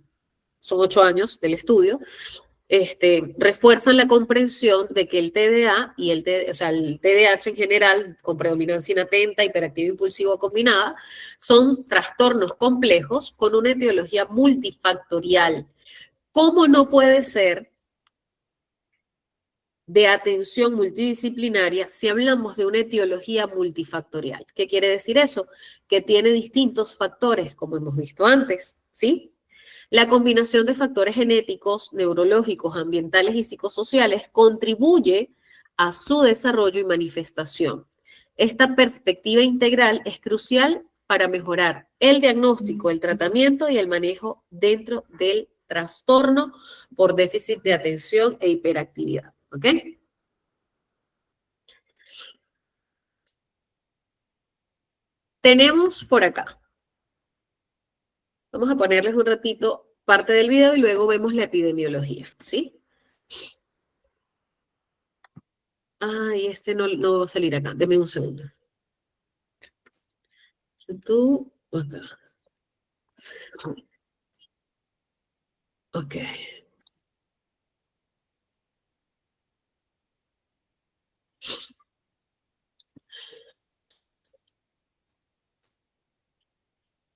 son 8 años del estudio, refuerzan la comprensión de que el TDA y el TDAH en general, con predominancia inatenta, hiperactiva e impulsivo combinada, son trastornos complejos con una etiología multifactorial. ¿Cómo no puede ser de atención multidisciplinaria si hablamos de una etiología multifactorial? ¿Qué quiere decir eso? Que tiene distintos factores, como hemos visto antes, ¿sí? La combinación de factores genéticos, neurológicos, ambientales y psicosociales contribuye a su desarrollo y manifestación. Esta perspectiva integral es crucial para mejorar el diagnóstico, el tratamiento y el manejo dentro del trastorno por déficit de atención e hiperactividad. ¿Ok? Tenemos por acá. Vamos a ponerles un ratito parte del video y luego vemos la epidemiología, ¿sí? Ay, no va a salir acá. Deme un segundo. YouTube, acá. Ok.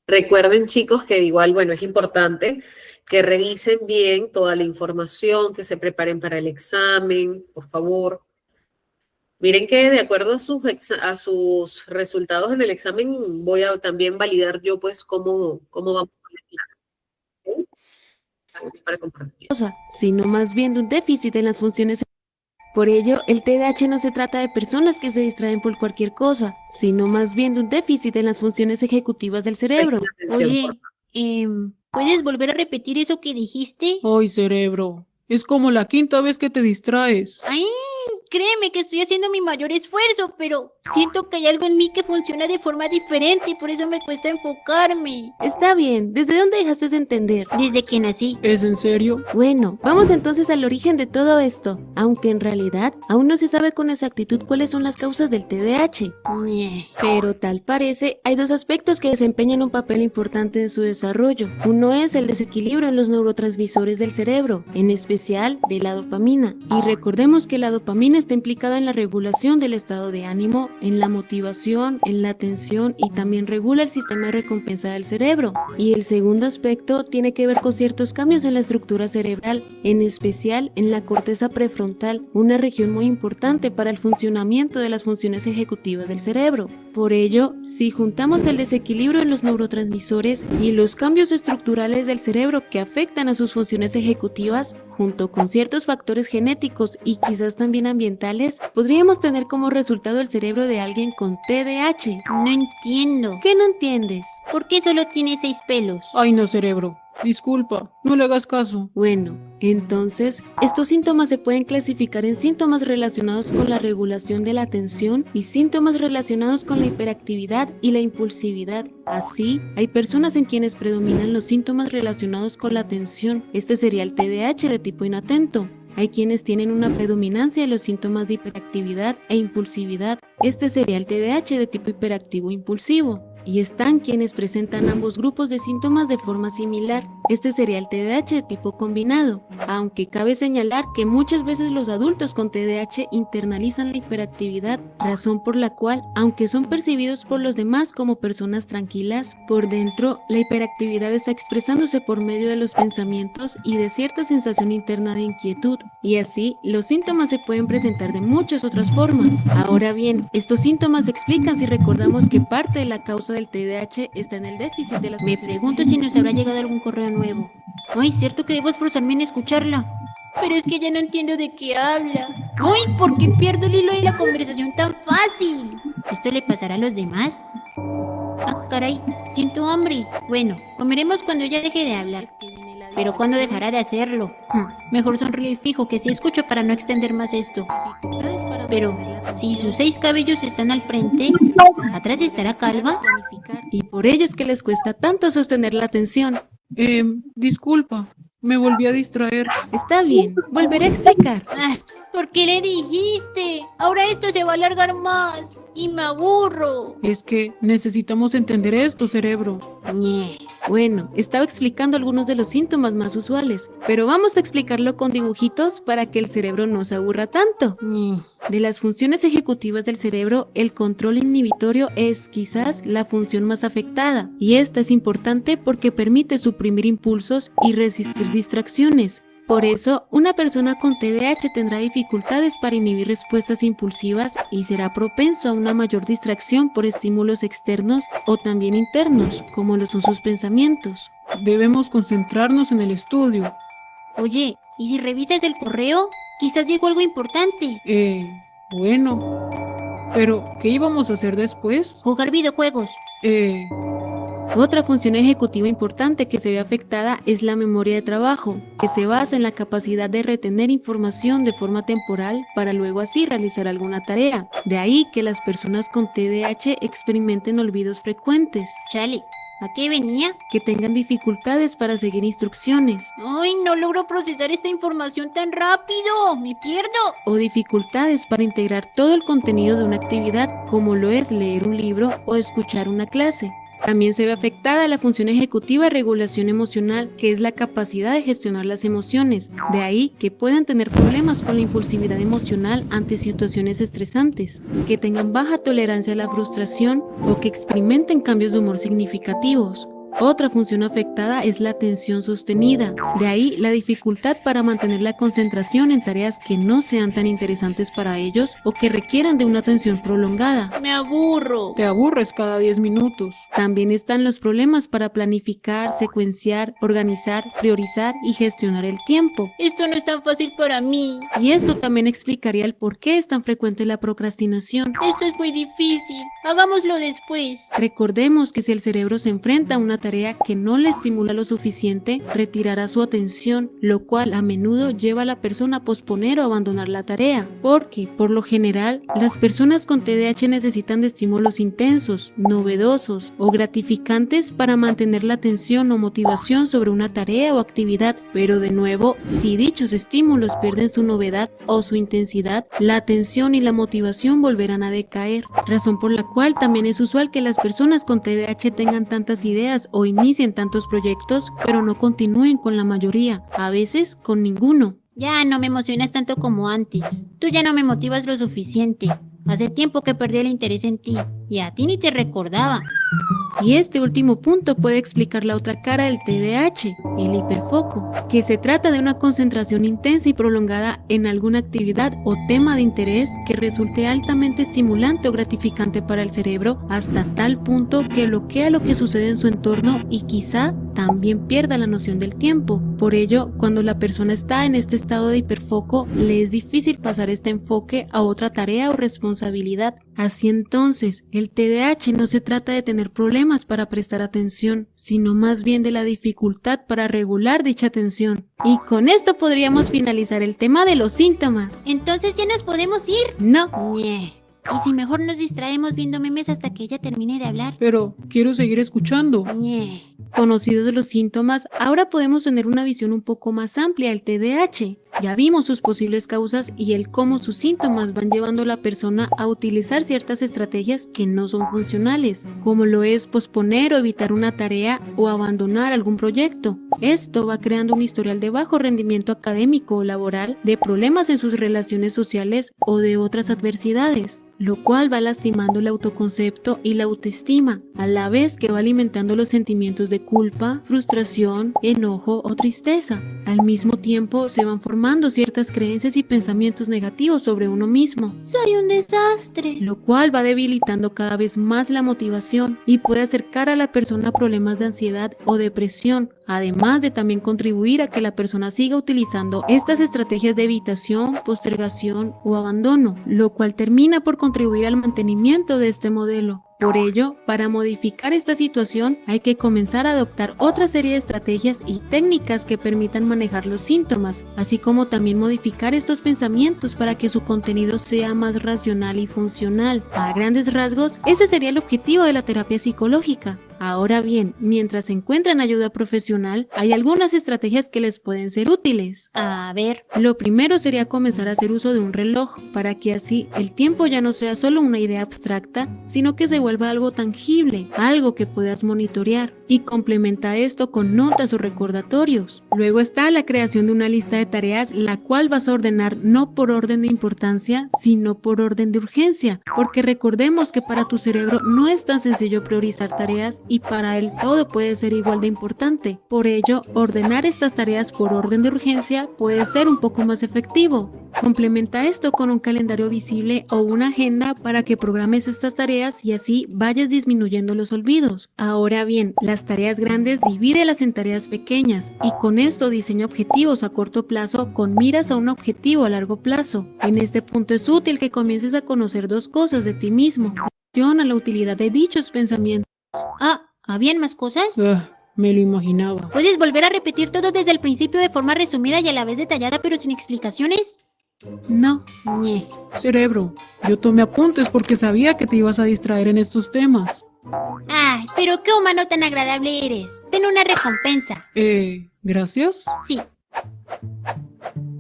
Recuerden, chicos, que igual, bueno, es importante que revisen bien toda la información, que se preparen para el examen, por favor. Miren que de acuerdo a sus resultados en el examen, voy a también validar yo, pues, cómo vamos con las clases. ¿Ok? Para compartir. Sino más bien de un déficit en las funciones. Por ello, el TDAH no se trata de personas que se distraen por cualquier cosa, sino más bien de un déficit en las funciones ejecutivas del cerebro. Atención, por Oye, ¿puedes volver a repetir eso que dijiste? Ay, cerebro, es como la quinta vez que te distraes. Ay, créeme que estoy haciendo mi mayor esfuerzo, pero siento que hay algo en mí que funciona de forma diferente y por eso me cuesta enfocarme. Está bien, ¿desde dónde dejaste de entender? Desde que nací. ¿Es en serio? Bueno, vamos entonces al origen de todo esto, aunque en realidad aún no se sabe con exactitud cuáles son las causas del TDAH. Pero tal parece, hay dos aspectos que desempeñan un papel importante en su desarrollo. Uno es el desequilibrio en los neurotransmisores del cerebro, en especial de la dopamina. Y recordemos que la dopamina está implicada en la regulación del estado de ánimo, en la motivación, en la atención y también regula el sistema de recompensa del cerebro. Y el segundo aspecto tiene que ver con ciertos cambios en la estructura cerebral, en especial en la corteza prefrontal, una región muy importante para el funcionamiento de las funciones ejecutivas del cerebro. Por ello, si juntamos el desequilibrio en los neurotransmisores y los cambios estructurales del cerebro que afectan a sus funciones ejecutivas, junto con ciertos factores genéticos y quizás también ambientales, podríamos tener como resultado el cerebro de alguien con TDAH. No entiendo. ¿Qué no entiendes? ¿Por qué solo tiene 6 pelos? Ay, no, cerebro. Disculpa, no le hagas caso. Bueno, entonces, estos síntomas se pueden clasificar en síntomas relacionados con la regulación de la atención y síntomas relacionados con la hiperactividad y la impulsividad. Así, hay personas en quienes predominan los síntomas relacionados con la atención. Este sería el TDAH de tipo inatento. Hay quienes tienen una predominancia de los síntomas de hiperactividad e impulsividad. Este sería el TDAH de tipo hiperactivo impulsivo. Y están quienes presentan ambos grupos de síntomas de forma similar. Este sería el TDAH de tipo combinado, aunque cabe señalar que muchas veces los adultos con TDAH internalizan la hiperactividad, razón por la cual, aunque son percibidos por los demás como personas tranquilas, por dentro la hiperactividad está expresándose por medio de los pensamientos y de cierta sensación interna de inquietud. Y así, los síntomas se pueden presentar de muchas otras formas. Ahora bien, estos síntomas se explican si recordamos que parte de la causa del TDAH está en el déficit de las Me funciones pregunto si nos habrá llegado algún correo nuevo. Ay, cierto que debo esforzarme en escucharla. Pero es que ya no entiendo de qué habla. Ay, ¿por qué pierdo el hilo de la conversación tan fácil? ¿Esto le pasará a los demás? Ah, caray, siento hambre. Bueno, comeremos cuando ella deje de hablar. Pero ¿cuándo dejará de hacerlo? Mejor sonrío y fijo que sí escucho para no extender más esto. Pero, si sus 6 cabellos están al frente, ¿atrás estará calva? y por ello es que les cuesta tanto sostener la atención. Disculpa, me volví a distraer. Está bien, volveré a explicar. Ah, ¿por qué le dijiste? Ahora esto se va a alargar más. Y me aburro. Es que necesitamos entender esto, cerebro. Ñe. Bueno, estaba explicando algunos de los síntomas más usuales, pero vamos a explicarlo con dibujitos para que el cerebro no se aburra tanto. Ñe. De las funciones ejecutivas del cerebro, el control inhibitorio es quizás la función más afectada, y esta es importante porque permite suprimir impulsos y resistir distracciones. Por eso, una persona con TDAH tendrá dificultades para inhibir respuestas impulsivas y será propenso a una mayor distracción por estímulos externos o también internos, como lo son sus pensamientos. Debemos concentrarnos en el estudio. Oye, ¿y si revisas el correo? Quizás llegó algo importante. Bueno. Pero, ¿qué íbamos a hacer después? Jugar videojuegos. Otra función ejecutiva importante que se ve afectada es la memoria de trabajo, que se basa en la capacidad de retener información de forma temporal para luego así realizar alguna tarea. De ahí que las personas con TDAH experimenten olvidos frecuentes, Chale, ¿a qué venía? que tengan dificultades para seguir instrucciones Ay, no logro procesar esta información tan rápido. Me pierdo. o dificultades para integrar todo el contenido de una actividad, como lo es leer un libro o escuchar una clase. También se ve afectada la función ejecutiva de regulación emocional, que es la capacidad de gestionar las emociones. De ahí que puedan tener problemas con la impulsividad emocional ante situaciones estresantes, que tengan baja tolerancia a la frustración o que experimenten cambios de humor significativos. Otra función afectada es la atención sostenida, de ahí la dificultad para mantener la concentración en tareas que no sean tan interesantes para ellos o que requieran de una atención prolongada. Me aburro. Te aburres cada 10 minutos. También están los problemas para planificar, secuenciar, organizar, priorizar y gestionar el tiempo. Esto no es tan fácil para mí. Y esto también explicaría el por qué es tan frecuente la procrastinación. Esto es muy difícil. Hagámoslo después. Recordemos que si el cerebro se enfrenta a una tarea que no le estimula lo suficiente, retirará su atención, lo cual a menudo lleva a la persona a posponer o abandonar la tarea, porque, por lo general, las personas con TDAH necesitan de estímulos intensos, novedosos o gratificantes para mantener la atención o motivación sobre una tarea o actividad, pero de nuevo, si dichos estímulos pierden su novedad o su intensidad, la atención y la motivación volverán a decaer, razón por la cual también es usual que las personas con TDAH tengan tantas ideas o inicien tantos proyectos, pero no continúen con la mayoría, a veces con ninguno. Ya no me emocionas tanto como antes. Tú ya no me motivas lo suficiente. Hace tiempo que perdí el interés en ti. Y a ti ni te recordaba. Y este último punto puede explicar la otra cara del TDAH, el hiperfoco, que se trata de una concentración intensa y prolongada en alguna actividad o tema de interés que resulte altamente estimulante o gratificante para el cerebro hasta tal punto que bloquea lo que sucede en su entorno y quizá también pierda la noción del tiempo. Por ello, cuando la persona está en este estado de hiperfoco, le es difícil pasar este enfoque a otra tarea o responsabilidad. Así entonces, el TDAH no se trata de tener problemas para prestar atención, sino más bien de la dificultad para regular dicha atención. Y con esto podríamos finalizar el tema de los síntomas. Entonces ya nos podemos ir. No, Ñe. ¿Y si mejor nos distraemos viendo memes hasta que ella termine de hablar? Pero quiero seguir escuchando. Ñe. conocidos los síntomas, ahora podemos tener una visión un poco más amplia del TDAH. Ya vimos sus posibles causas y el cómo sus síntomas van llevando a la persona a utilizar ciertas estrategias que no son funcionales, como lo es posponer o evitar una tarea o abandonar algún proyecto. Esto va creando un historial de bajo rendimiento académico o laboral, de problemas en sus relaciones sociales o de otras adversidades, lo cual va lastimando el autoconcepto y la autoestima, a la vez que va alimentando los sentimientos de culpa, frustración, enojo o tristeza. Al mismo tiempo, se van formando ciertas creencias y pensamientos negativos sobre uno mismo, Soy un desastre. lo cual va debilitando cada vez más la motivación y puede acercar a la persona a problemas de ansiedad o depresión, además de también contribuir a que la persona siga utilizando estas estrategias de evitación, postergación o abandono, lo cual termina por contribuir al mantenimiento de este modelo. Por ello, para modificar esta situación hay que comenzar a adoptar otra serie de estrategias y técnicas que permitan manejar los síntomas, así como también modificar estos pensamientos para que su contenido sea más racional y funcional. A grandes rasgos, ese sería el objetivo de la terapia psicológica. Ahora bien, mientras encuentran ayuda profesional, hay algunas estrategias que les pueden ser útiles. A ver, Lo primero sería comenzar a hacer uso de un reloj, para que así el tiempo ya no sea solo una idea abstracta, sino que se vuelva algo tangible, algo que puedas monitorear, y complementa esto con notas o recordatorios. Luego está la creación de una lista de tareas, la cual vas a ordenar no por orden de importancia, sino por orden de urgencia, porque recordemos que para tu cerebro no es tan sencillo priorizar tareas y para él todo puede ser igual de importante. Por ello, ordenar estas tareas por orden de urgencia puede ser un poco más efectivo. Complementa esto con un calendario visible o una agenda para que programes estas tareas y así vayas disminuyendo los olvidos. Ahora bien, las tareas grandes divídelas en tareas pequeñas y con esto diseña objetivos a corto plazo con miras a un objetivo a largo plazo. En este punto es útil que comiences a conocer dos cosas de ti mismo. Menciona la utilidad de dichos pensamientos. ¿habían más cosas? Me lo imaginaba. ¿Puedes volver a repetir todo desde el principio de forma resumida y a la vez detallada pero sin explicaciones? No. Ñe. Cerebro, yo tomé apuntes porque sabía que te ibas a distraer en estos temas. Ay, pero qué humano tan agradable eres. Ten una recompensa. ¿Gracias? Sí,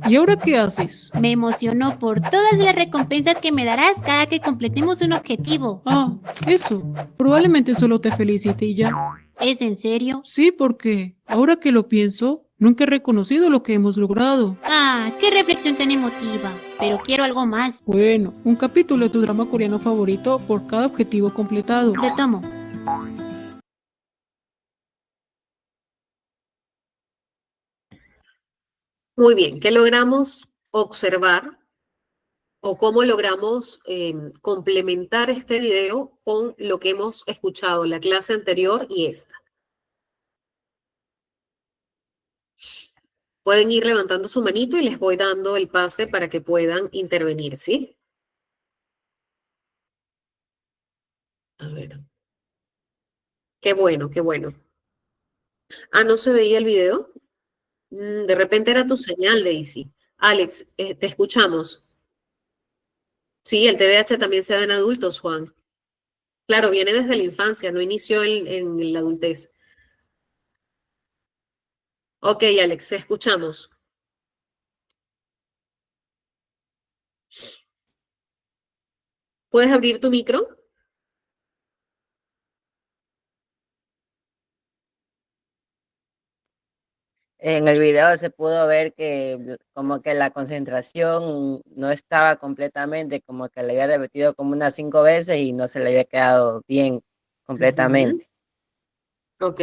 ¿Y ahora qué haces? me emociono por todas las recompensas que me darás cada que completemos un objetivo. Eso. Probablemente solo te felicite y ya. ¿Es en serio? Sí, porque ahora que lo pienso, nunca he reconocido lo que hemos logrado. Qué reflexión tan emotiva. Pero quiero algo más. Bueno, un capítulo de tu drama coreano favorito por cada objetivo completado. Lo tomo. Muy bien, ¿qué logramos observar o cómo logramos complementar este video con lo que hemos escuchado, la clase anterior y esta? Pueden ir levantando su manito y les voy dando el pase para que puedan intervenir, ¿sí? A ver. Qué bueno, qué bueno. ¿No se veía el video? De repente era tu señal, Daisy. Alex, te escuchamos. Sí, el TDAH también se da en adultos, Juan. Claro, viene desde la infancia, no inició en la adultez. Ok, Alex, te escuchamos. ¿Puedes abrir tu micro? En el video se pudo ver que como que la concentración no estaba completamente, como que le había repetido como unas 5 veces y no se le había quedado bien completamente. Ok.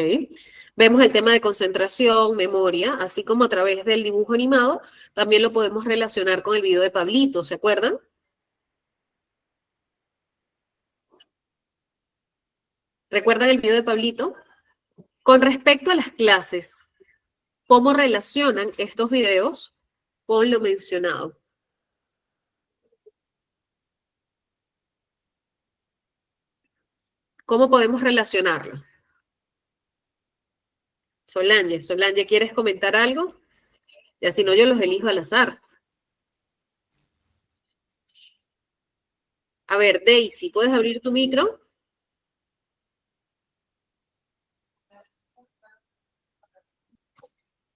Vemos el tema de concentración, memoria, así como a través del dibujo animado, también lo podemos relacionar con el video de Pablito, ¿se acuerdan? ¿Recuerdan el video de Pablito? Con respecto a las clases, ¿cómo relacionan estos videos con lo mencionado? ¿Cómo podemos relacionarlo? Solange, ¿quieres comentar algo? Ya si no, yo los elijo al azar. A ver, Daisy, ¿puedes abrir tu micro?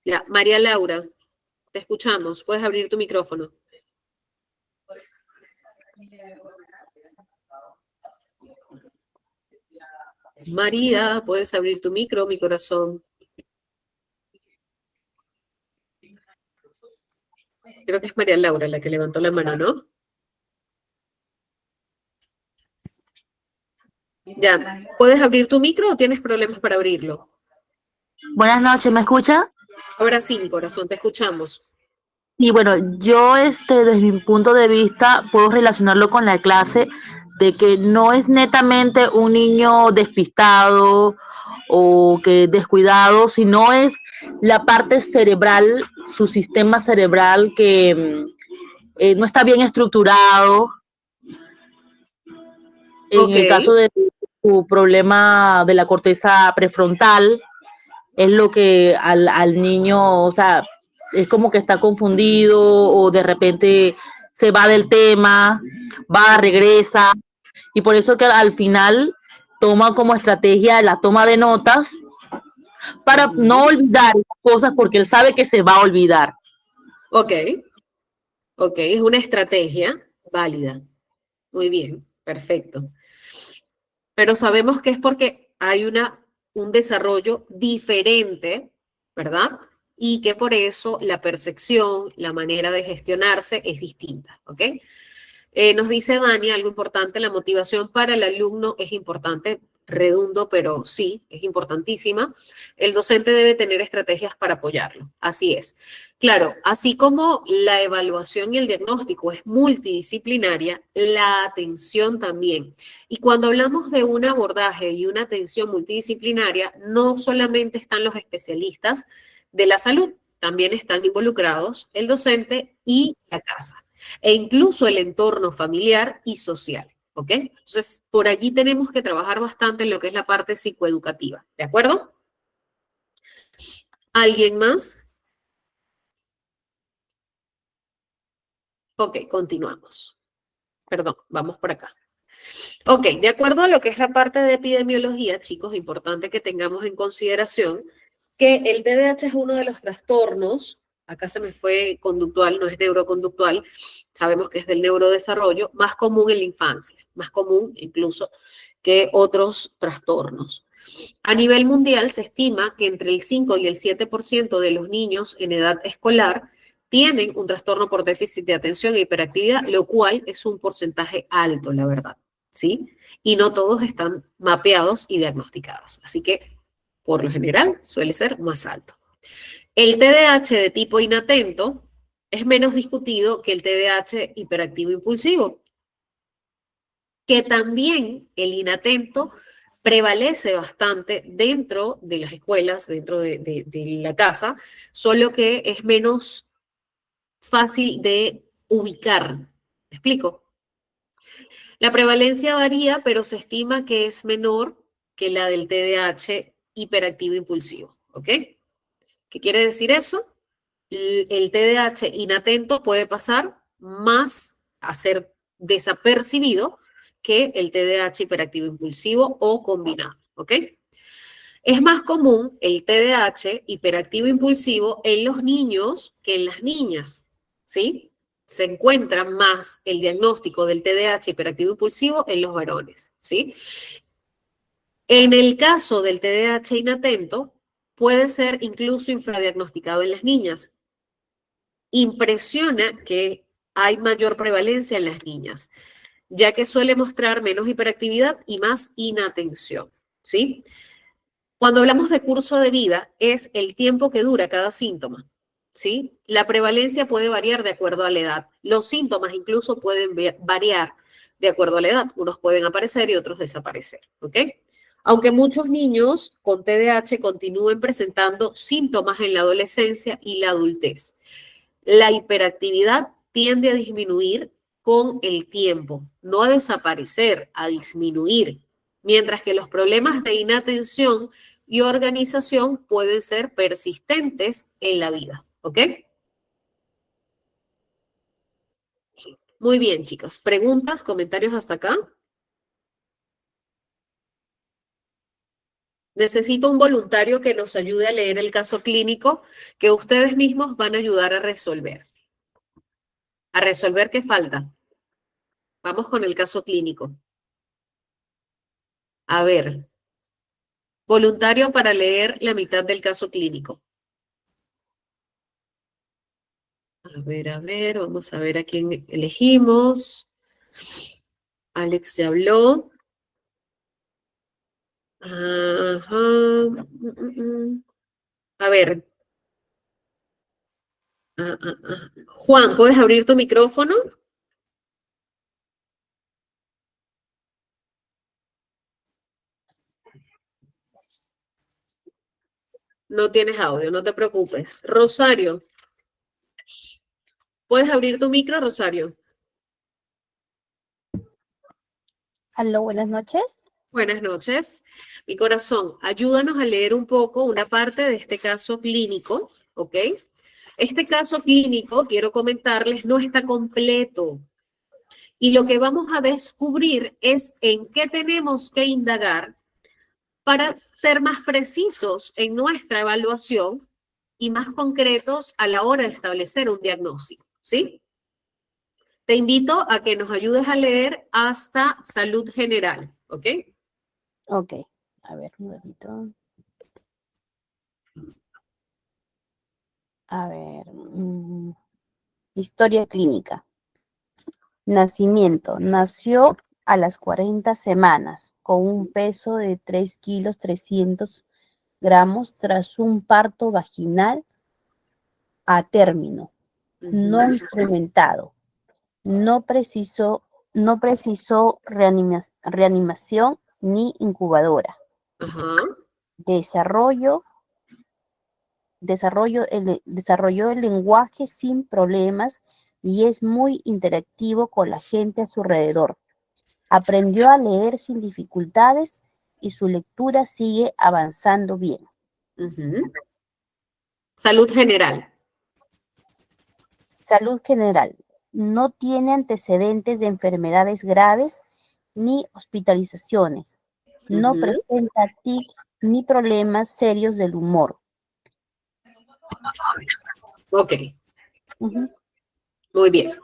Ya, María Laura, te escuchamos. Puedes abrir tu micrófono. María, puedes abrir tu micro, mi corazón. Creo que es María Laura la que levantó la mano, ¿no? Ya, ¿puedes abrir tu micro o tienes problemas para abrirlo? Buenas noches, ¿me escucha? Ahora sí, mi corazón, te escuchamos. Y bueno, yo desde mi punto de vista puedo relacionarlo con la clase de que no es netamente un niño despistado o que descuidado, sino es la parte cerebral, su sistema cerebral que no está bien estructurado. En Ok, el caso de su problema de la corteza prefrontal, es lo que al niño, o sea, es como que está confundido o de repente se va del tema, va, regresa, y por eso que al final toma como estrategia la toma de notas para no olvidar cosas porque él sabe que se va a olvidar. ok, ok, es una estrategia válida. Muy bien, perfecto. Pero sabemos que es porque hay un desarrollo diferente, ¿verdad? Y que por eso la percepción, la manera de gestionarse es distinta, ¿ok? Nos dice Dani algo importante, la motivación para el alumno es importante, redundo, pero sí, es importantísima. El docente debe tener estrategias para apoyarlo, así es. Claro, así como la evaluación y el diagnóstico es multidisciplinaria, la atención también. Y cuando hablamos de un abordaje y una atención multidisciplinaria, no solamente están los especialistas de la salud, también están involucrados el docente y la casa e incluso el entorno familiar y social, ¿ok? Entonces, por allí tenemos que trabajar bastante en lo que es la parte psicoeducativa, ¿de acuerdo? ¿Alguien más? Ok, continuamos. Perdón, vamos por acá. Ok, de acuerdo a lo que es la parte de epidemiología, chicos, importante que tengamos en consideración que el TDAH es uno de los trastornos, acá se me fue conductual, no es neuroconductual, sabemos que es del neurodesarrollo, más común en la infancia, más común incluso que otros trastornos. A nivel mundial se estima que entre el 5 y el 7% de los niños en edad escolar tienen un trastorno por déficit de atención e hiperactividad, lo cual es un porcentaje alto, la verdad, ¿sí? Y no todos están mapeados y diagnosticados. Así que, por lo general, suele ser más alto. El TDAH de tipo inatento es menos discutido que el TDAH hiperactivo impulsivo, que también el inatento prevalece bastante dentro de las escuelas, dentro de la casa, solo que es menos fácil de ubicar. ¿Me explico? La prevalencia varía, pero se estima que es menor que la del TDAH hiperactivo impulsivo. ¿Ok? ¿Qué quiere decir eso? El TDAH inatento puede pasar más a ser desapercibido que el TDAH hiperactivo impulsivo o combinado. ¿Ok? Es más común el TDAH hiperactivo impulsivo en los niños que en las niñas, ¿sí? Se encuentra más el diagnóstico del TDAH hiperactivo impulsivo en los varones, ¿sí? En el caso del TDAH inatento, puede ser incluso infradiagnosticado en las niñas. Impresiona que hay mayor prevalencia en las niñas, ya que suele mostrar menos hiperactividad y más inatención, ¿sí? Cuando hablamos de curso de vida, es el tiempo que dura cada síntoma, ¿sí? La prevalencia puede variar de acuerdo a la edad. Los síntomas incluso pueden variar de acuerdo a la edad. Unos pueden aparecer y otros desaparecer, ¿ok? Aunque muchos niños con TDAH continúen presentando síntomas en la adolescencia y la adultez. La hiperactividad tiende a disminuir con el tiempo, no a desaparecer, a disminuir, mientras que los problemas de inatención y organización pueden ser persistentes en la vida, ¿ok? Muy bien, chicos. ¿Preguntas, comentarios hasta acá? Necesito un voluntario que nos ayude a leer el caso clínico que ustedes mismos van a ayudar a resolver. ¿A resolver qué falta? Vamos con el caso clínico. A ver, voluntario para leer la mitad del caso clínico. A ver, vamos a ver a quién elegimos. Alex ya habló. Ajá. A ver. Juan, ¿puedes abrir tu micrófono? No tienes audio, no te preocupes. Rosario, ¿puedes abrir tu micro, Rosario? Aló, buenas noches. Buenas noches. Mi corazón, ayúdanos a leer un poco una parte de este caso clínico, ¿ok? Este caso clínico, quiero comentarles, no está completo. Y lo que vamos a descubrir es en qué tenemos que indagar para ser más precisos en nuestra evaluación y más concretos a la hora de establecer un diagnóstico, ¿sí? Te invito a que nos ayudes a leer hasta salud general, ¿ok? Ok, a ver, un ratito. A ver, historia clínica. Nacimiento. Nació a las 40 semanas con un peso de 3 kilos 300 gramos tras un parto vaginal a término, no instrumentado. No precisó reanimación ni incubadora. Ajá. Desarrolló el lenguaje sin problemas y es muy interactivo con la gente a su alrededor. Aprendió a leer sin dificultades y su lectura sigue avanzando bien. Salud general. Salud general. No tiene antecedentes de enfermedades graves ni hospitalizaciones. No presenta tics ni problemas serios del humor. Ok. Muy bien.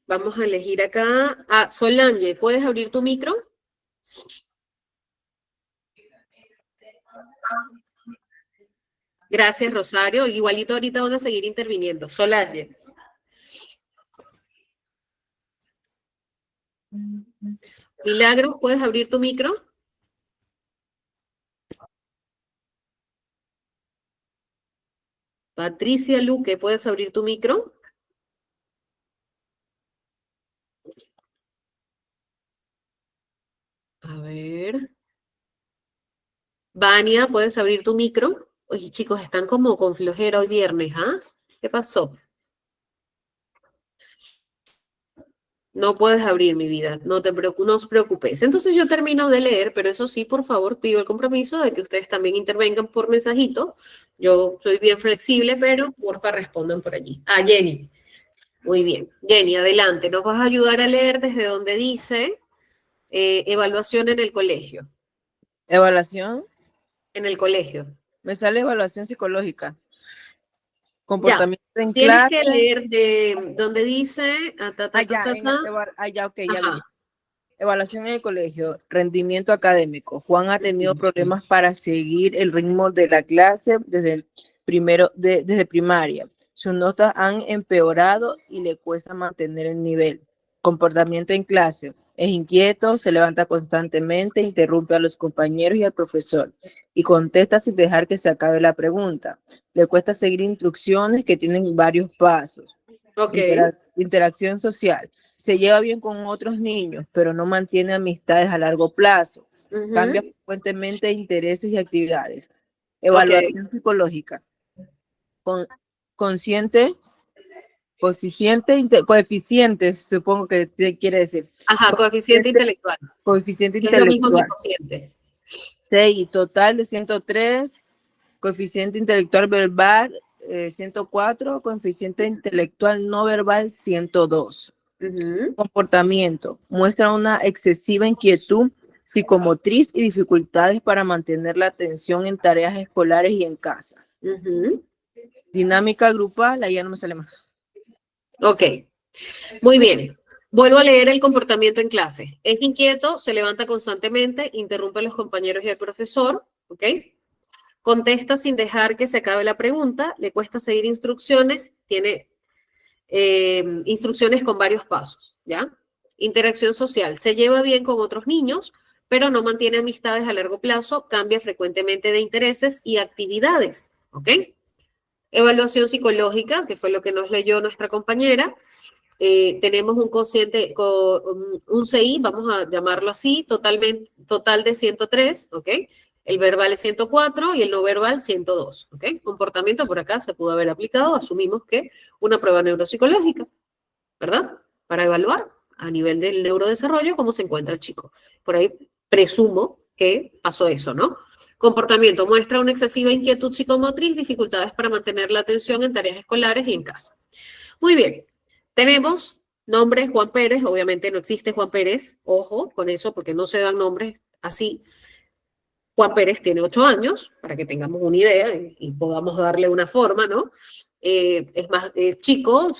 Vamos a elegir acá. Solange, ¿puedes abrir tu micro? Gracias, Rosario. Igualito ahorita van a seguir interviniendo. Solange. Milagros, ¿puedes abrir tu micro? Patricia Luque, ¿puedes abrir tu micro? A ver. Vania, ¿puedes abrir tu micro? Oye, chicos, están como con flojera hoy viernes, ¿ah? ¿Qué pasó? No puedes abrir mi vida, no os preocupes. Entonces yo termino de leer, pero eso sí, por favor, pido el compromiso de que ustedes también intervengan por mensajito. Yo soy bien flexible, pero porfa respondan por allí. Jenny. Muy bien. Jenny, adelante. Nos vas a ayudar a leer desde donde dice evaluación en el colegio. Evaluación. En el colegio. Me sale evaluación psicológica. Ya. Comportamiento en Tienes clase. que leer de donde dice... ya, ok, ya vi. Evaluación en el colegio, rendimiento académico. Juan ha tenido problemas para seguir el ritmo de la clase desde primaria. Sus notas han empeorado y le cuesta mantener el nivel. Comportamiento en clase. Es inquieto, se levanta constantemente, interrumpe a los compañeros y al profesor y contesta sin dejar que se acabe la pregunta. Le cuesta seguir instrucciones que tienen varios pasos. Ok. Interacción social. Se lleva bien con otros niños, pero no mantiene amistades a largo plazo. Cambia frecuentemente intereses y actividades. Evaluación psicológica. Coeficiente, supongo que quiere decir. Ajá, coeficiente intelectual. Coeficiente Es lo mismo que intelectual. cociente. 6, total de 103. Coeficiente intelectual verbal 104. Coeficiente intelectual no verbal 102. Comportamiento. Muestra una excesiva inquietud psicomotriz y dificultades para mantener la atención en tareas escolares y en casa. Dinámica grupal, ahí ya no me sale más. Ok, muy bien. Vuelvo a leer el comportamiento en clase. Es inquieto, se levanta constantemente, interrumpe a los compañeros y al profesor, ¿ok? Contesta sin dejar que se acabe la pregunta, le cuesta seguir instrucciones, tiene instrucciones con varios pasos, ¿ya? Interacción social, se lleva bien con otros niños, pero no mantiene amistades a largo plazo, cambia frecuentemente de intereses y actividades, ¿ok? Evaluación psicológica, que fue lo que nos leyó nuestra compañera. Tenemos un cociente, un CI, vamos a llamarlo así, total de 103, ¿ok? El verbal es 104 y el no verbal 102, ¿ok? Comportamiento por acá se pudo haber aplicado, asumimos que una prueba neuropsicológica, ¿verdad? Para evaluar a nivel del neurodesarrollo cómo se encuentra el chico. Por ahí presumo que pasó eso, ¿no? Comportamiento muestra una excesiva inquietud psicomotriz, dificultades para mantener la atención en tareas escolares y en casa. Muy bien. Tenemos nombre Juan Pérez, obviamente no existe Juan Pérez, ojo con eso porque no se dan nombres así. Juan Pérez tiene 8 años, para que tengamos una idea y podamos darle una forma, ¿no? Es chico,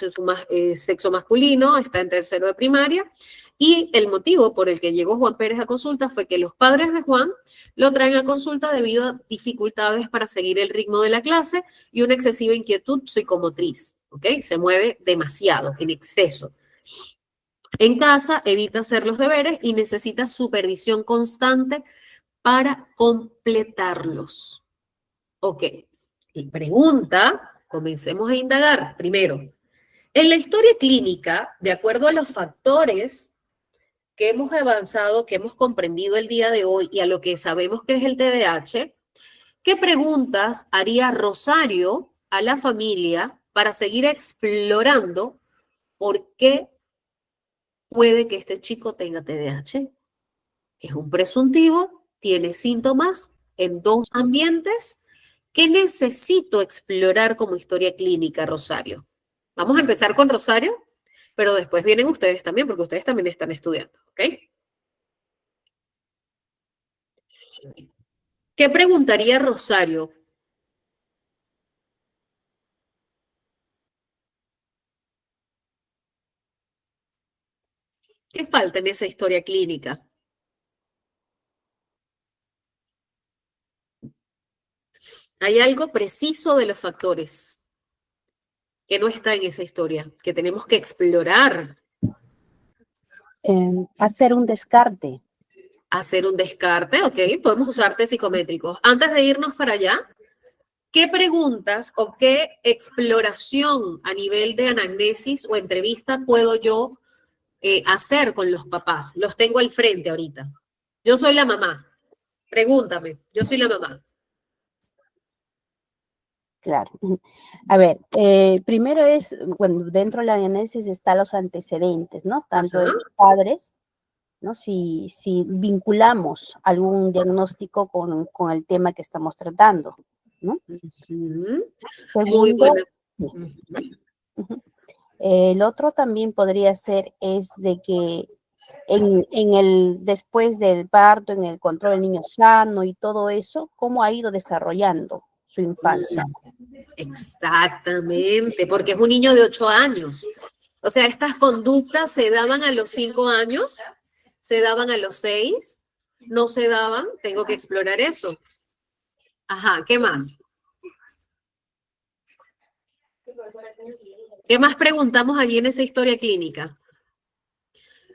es sexo masculino, está en tercero de primaria, y el motivo por el que llegó Juan Pérez a consulta fue que los padres de Juan lo traen a consulta debido a dificultades para seguir el ritmo de la clase y una excesiva inquietud psicomotriz, ¿ok? Se mueve demasiado, en exceso. En casa evita hacer los deberes y necesita supervisión constante para completarlos. Ok, y pregunta, comencemos a indagar. Primero, en la historia clínica, de acuerdo a los factores que hemos avanzado, que hemos comprendido el día de hoy y a lo que sabemos que es el TDAH, ¿qué preguntas haría Rosario a la familia para seguir explorando por qué puede que este chico tenga TDAH? Es un presuntivo, tiene síntomas en 2 ambientes. ¿Qué necesito explorar como historia clínica, Rosario? Vamos a empezar con Rosario, pero después vienen ustedes también, porque ustedes también están estudiando, ¿ok? ¿Qué preguntaría Rosario? ¿Qué falta en esa historia clínica? Hay algo preciso de los factores que no está en esa historia, que tenemos que explorar. Hacer un descarte. Hacer un descarte, ok, podemos usar test psicométricos. Antes de irnos para allá, ¿qué preguntas o qué exploración a nivel de anamnesis o entrevista puedo yo hacer con los papás? Los tengo al frente ahorita. Yo soy la mamá. Pregúntame, yo soy la mamá. Claro. A ver, primero es, bueno, dentro de la análisis están los antecedentes, ¿no? Tanto de los padres, ¿no? Si vinculamos algún diagnóstico con el tema que estamos tratando, ¿no? Muy bueno. El otro también podría ser es de que después del parto, en el control del niño sano y todo eso, cómo ha ido desarrollando su infancia. Exactamente, porque es un niño de 8 años. O sea, estas conductas se daban a los 5 años, se daban a los 6, no se daban, tengo que explorar eso. Ajá, ¿qué más? ¿Qué más preguntamos allí en esa historia clínica?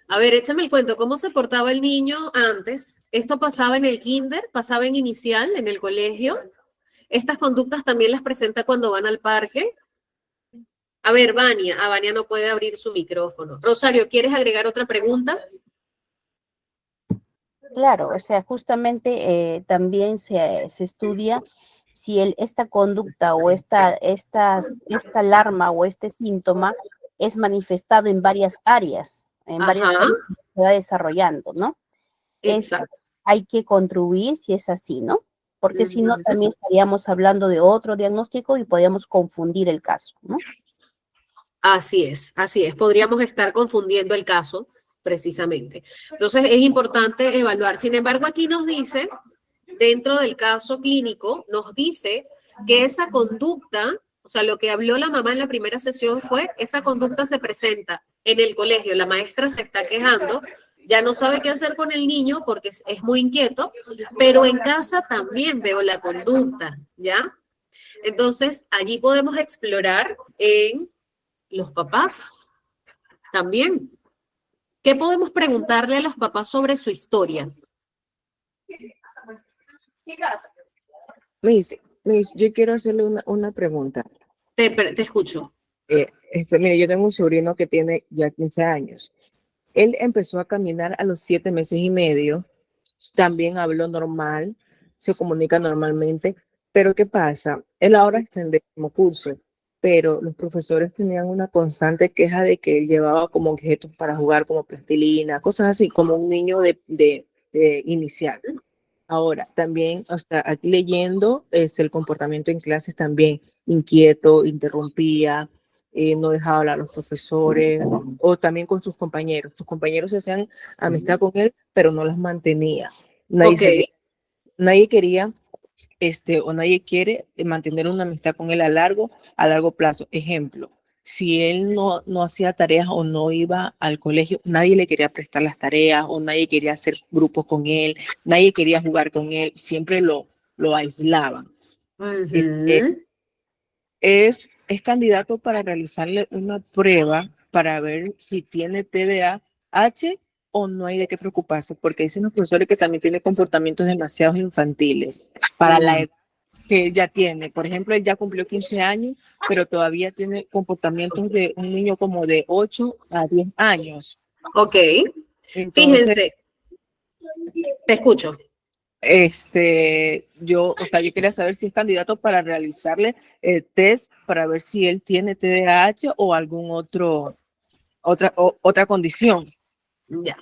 A ver, échame el cuento, ¿cómo se portaba el niño antes? ¿Esto pasaba en el kinder? ¿Pasaba en inicial, en el colegio? ¿Estas conductas también las presenta cuando van al parque? A ver, Vania. Vania no puede abrir su micrófono. Rosario, ¿quieres agregar otra pregunta? Claro, o sea, justamente también se estudia si esta conducta o esta alarma o este síntoma es manifestado en varias áreas, en varias áreas que se va desarrollando, ¿no? Exacto. Hay que contribuir si es así, ¿no? Porque si no, también estaríamos hablando de otro diagnóstico y podríamos confundir el caso, ¿no? Así es, así es. Podríamos estar confundiendo el caso, precisamente. Entonces es importante evaluar. Sin embargo, aquí nos dice, dentro del caso clínico, nos dice que esa conducta, o sea, lo que habló la mamá en la primera sesión fue, esa conducta se presenta en el colegio, la maestra se está quejando, ya no sabe qué hacer con el niño porque es muy inquieto, pero en casa también veo la conducta, ¿ya? Entonces, allí podemos explorar en los papás también. ¿Qué podemos preguntarle a los papás sobre su historia? Miss, yo quiero hacerle una pregunta. Te escucho. Mire, yo tengo un sobrino que tiene ya 15 años. Él empezó a caminar a los 7 meses y medio. También habló normal, se comunica normalmente. Pero ¿qué pasa? Él ahora está en 10º curso, pero los profesores tenían una constante queja de que él llevaba como objetos para jugar, como plastilina, cosas así, como un niño de inicial. Ahora, también, hasta aquí leyendo, el comportamiento en clases también inquieto, interrumpía, no dejaba hablar a los profesores, o también con sus compañeros. Sus compañeros se hacían amistad con él, pero no las mantenía. Nadie quería, o nadie quiere mantener una amistad con él a largo plazo. Ejemplo, si él no hacía tareas o no iba al colegio, nadie le quería prestar las tareas o nadie quería hacer grupos con él, nadie quería jugar con él, siempre lo aislaban. Es candidato para realizarle una prueba para ver si tiene TDAH o no hay de qué preocuparse, porque dicen los profesores que también tiene comportamientos demasiado infantiles para la edad que él ya tiene. Por ejemplo, él ya cumplió 15 años, pero todavía tiene comportamientos de un niño como de 8 a 10 años. Ok. Entonces, fíjense, te escucho. Yo quería saber si es candidato para realizarle test para ver si él tiene TDAH o algún otra condición. Ya.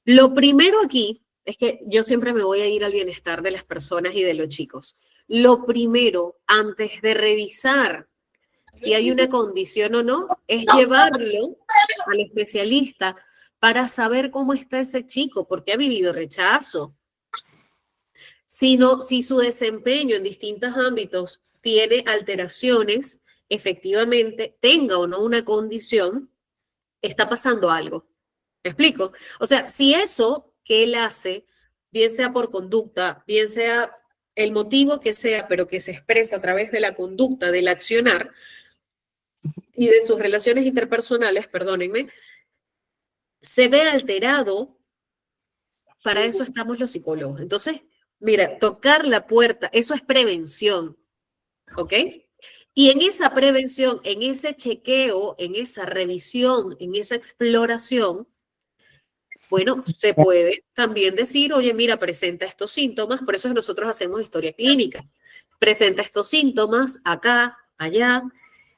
Lo primero aquí es que yo siempre me voy a ir al bienestar de las personas y de los chicos. Lo primero, antes de revisar si hay una condición o no, es llevarlo al especialista para saber cómo está ese chico, porque ha vivido rechazo. Si su desempeño en distintos ámbitos tiene alteraciones, efectivamente, tenga o no una condición, está pasando algo. ¿Me explico? O sea, si eso que él hace, bien sea por conducta, bien sea el motivo que sea, pero que se expresa a través de la conducta, del accionar y de sus relaciones interpersonales, perdónenme, se ve alterado, para eso estamos los psicólogos. Entonces, mira, tocar la puerta, eso es prevención, ¿ok? Y en esa prevención, en ese chequeo, en esa revisión, en esa exploración, bueno, se puede también decir, oye, mira, presenta estos síntomas, por eso nosotros hacemos historia clínica. Presenta estos síntomas acá, allá,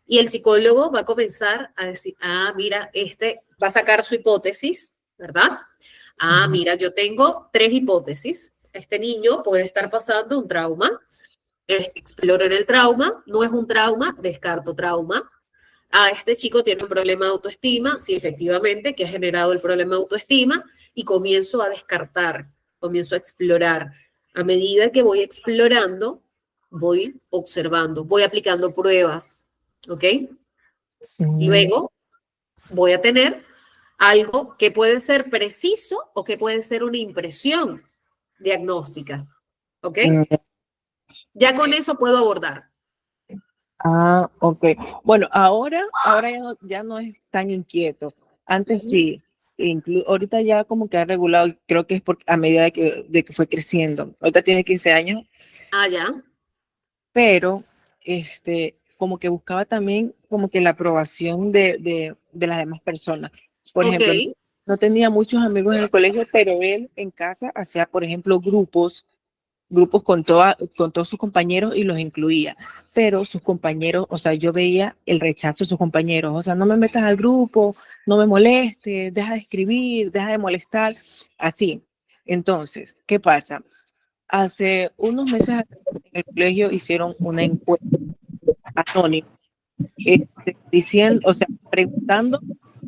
y el psicólogo va a comenzar a decir, mira, va a sacar su hipótesis, ¿verdad? Mira, yo tengo 3 hipótesis. Este niño puede estar pasando un trauma. Exploro en el trauma, no es un trauma, descarto trauma. Este chico tiene un problema de autoestima, sí, efectivamente, que ha generado el problema de autoestima, y comienzo a descartar, comienzo a explorar. A medida que voy explorando, voy observando, voy aplicando pruebas, ¿ok? Luego voy a tener algo que puede ser preciso o que puede ser una impresión diagnóstica, ¿ok? Ya con eso puedo abordar. Ok. Bueno, ahora ya no es tan inquieto. Antes sí. Ahorita ya como que ha regulado, creo que es a medida de que fue creciendo. Ahorita tiene 15 años. Ya. Pero como que buscaba también como que la aprobación de las demás personas. Por ejemplo, no tenía muchos amigos en el colegio, pero él en casa hacía, por ejemplo, grupos con todos sus compañeros y los incluía. Pero sus compañeros, o sea, yo veía el rechazo de sus compañeros. O sea, no me metas al grupo, no me molestes, deja de escribir, deja de molestar, así. Entonces, ¿qué pasa? Hace unos meses en el colegio hicieron una encuesta anónima, diciendo, o sea, preguntando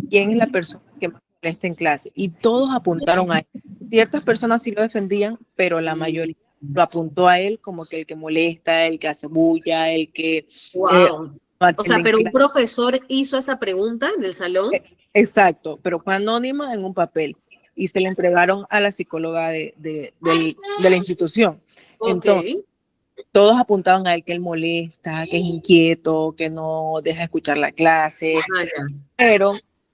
quién es la persona que más molesta en clase. Y todos apuntaron a él. Ciertas personas sí lo defendían, pero la mayoría lo apuntó a él como que el que molesta, el que hace bulla, el que Wow. no O sea, atiende en pero un clase. profesor hizo esa pregunta en el salón. Exacto, pero fue anónima en un papel y se le entregaron a la psicóloga de la institución. Ok. Entonces, todos apuntaban a él que él molesta, que es inquieto, que no deja escuchar la clase, Ah, ya. pero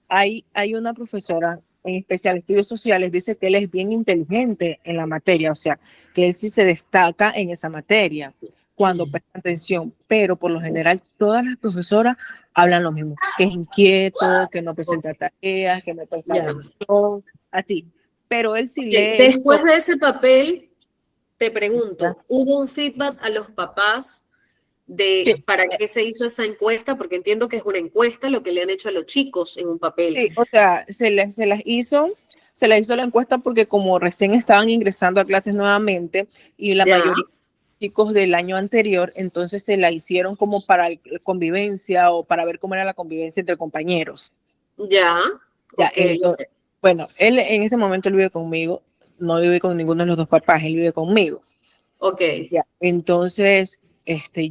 hay una profesora en especial estudios sociales, dice que él es bien inteligente en la materia, o sea, que él sí se destaca en esa materia cuando presta atención, pero por lo general todas las profesoras hablan lo mismo, que es inquieto, que no presenta tareas, que no presta Ya. atención, así. Pero él sí Ok, lee. después de ese papel, te pregunto, ¿hubo un feedback a los papás de Sí, para qué se hizo esa encuesta? Porque entiendo que es una encuesta lo que le han hecho a los chicos en un papel. sí, o sea, se las hizo la encuesta porque como recién estaban ingresando a clases nuevamente y la Ya, mayoría de chicos del año anterior, entonces se la hicieron como para convivencia o para ver cómo era la convivencia entre compañeros. ya, Ya, ok, entonces, bueno, él en este momento él vive conmigo, no vive con ninguno de los dos papás, él vive conmigo. ok. Ya, entonces,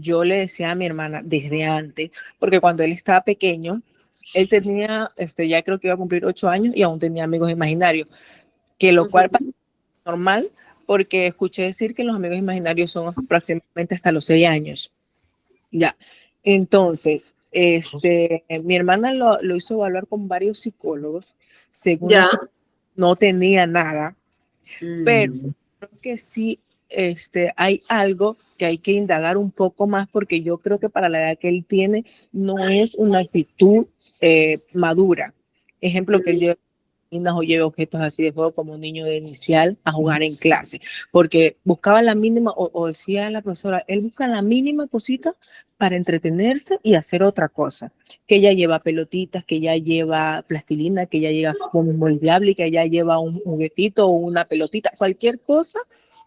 yo le decía a mi hermana desde antes, porque cuando él estaba pequeño, él tenía, ya creo que iba a cumplir 8 años y aún tenía amigos imaginarios, que lo cual Ujú. normal, porque escuché decir que los amigos imaginarios son aproximadamente hasta los 6 años. Ya, entonces, mi hermana lo hizo evaluar con varios psicólogos, según Ya. los psicólogos no tenía nada, pero Mm, creo que sí, hay algo que hay que indagar un poco más porque yo creo que para la edad que él tiene no es una actitud madura. Ejemplo, que él lleve o lleve objetos así de juego como un niño de inicial a jugar en clase, porque buscaba la mínima, o decía la profesora, él busca la mínima cosita para entretenerse y hacer otra cosa, que ella lleva pelotitas, que ella lleva plastilina, que ella lleva un moldeable, que ella lleva un juguetito o una pelotita, cualquier cosa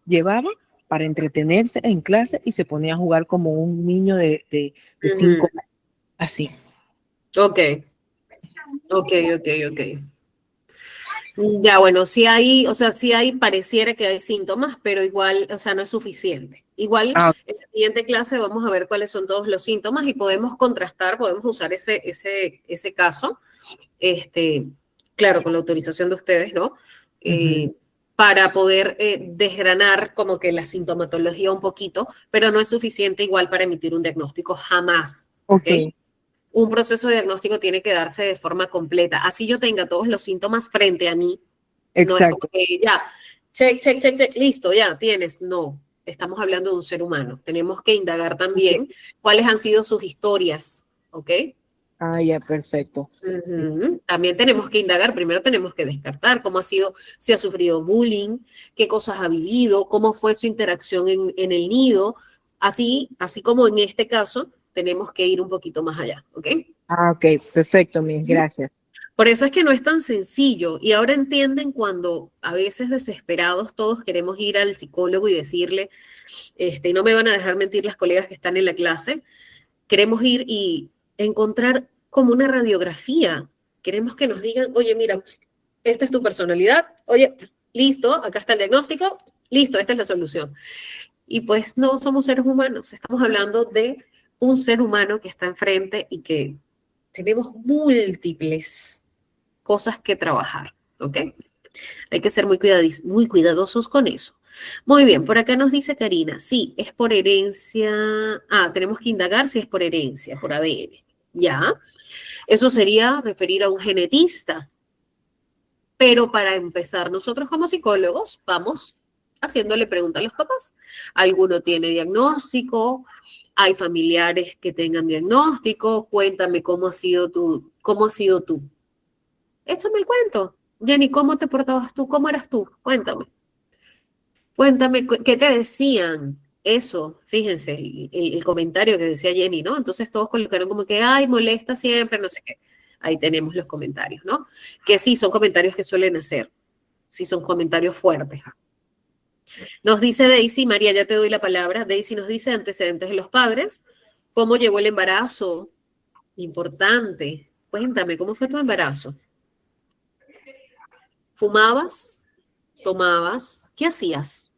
llevaba para entretenerse en clase y se ponía a jugar como un niño de ujú. 5 años, así. Ok, ok, ok, ok. Ya, bueno, sí hay, o sea, sí hay, pareciera que hay síntomas, pero igual, o sea, no es suficiente. Igual, Ah, en la siguiente clase vamos a ver cuáles son todos los síntomas y podemos contrastar, podemos usar ese caso, este, claro, con la autorización de ustedes, ¿no? uh-huh. Para poder desgranar como que la sintomatología un poquito, pero no es suficiente igual para emitir un diagnóstico jamás, ¿ok? Ok, Un proceso de diagnóstico tiene que darse de forma completa. Así yo tenga todos los síntomas frente a mí, no es como exacto. que ya, check, check, check, check, listo, ya tienes. No, estamos hablando de un ser humano. Tenemos que indagar Okay. también cuáles han sido sus historias, ¿ok? Ah, ya, perfecto. Ujú. También tenemos que indagar, primero tenemos que descartar cómo ha sido, si ha sufrido bullying, qué cosas ha vivido, cómo fue su interacción en el nido. Así como en este caso, tenemos que ir un poquito más allá, ¿ok? Ah, ok, perfecto, mis gracias. Por eso es que no es tan sencillo. Y ahora entienden cuando a veces desesperados todos queremos ir al psicólogo y decirle, y no me van a dejar mentir las colegas que están en la clase, queremos ir y encontrar como una radiografía. Queremos que nos digan, oye, mira, esta es tu personalidad, oye, listo, acá está el diagnóstico, listo, esta es la solución. Y pues no somos seres humanos, estamos hablando de un ser humano que está enfrente y que tenemos múltiples cosas que trabajar, ¿ok? Hay que ser muy cuidadosos con eso. Muy bien, por acá nos dice Karina, sí, es por herencia. Ah, tenemos que indagar si es por herencia, por ADN. Ya, eso sería referir a un genetista. Pero para empezar, nosotros como psicólogos vamos haciéndole preguntas a los papás. ¿Alguno tiene diagnóstico? ¿Hay familiares que tengan diagnóstico? Cuéntame cómo has sido tú. Échame el cuento. Jenny, ¿cómo te portabas tú? ¿Cómo eras tú? Cuéntame. Cuéntame, ¿qué te decían? Eso, fíjense, el comentario que decía Jenny, ¿no? Entonces todos colocaron como que, ay, molesta siempre, no sé qué. Ahí tenemos los comentarios, ¿no? Que sí, son comentarios que suelen hacer. Sí, son comentarios fuertes. Nos dice Daisy, María, ya te doy la palabra. Daisy nos dice antecedentes de los padres. ¿Cómo llevó el embarazo? Importante. Cuéntame, ¿cómo fue tu embarazo? ¿Fumabas? ¿Tomabas? ¿Qué hacías?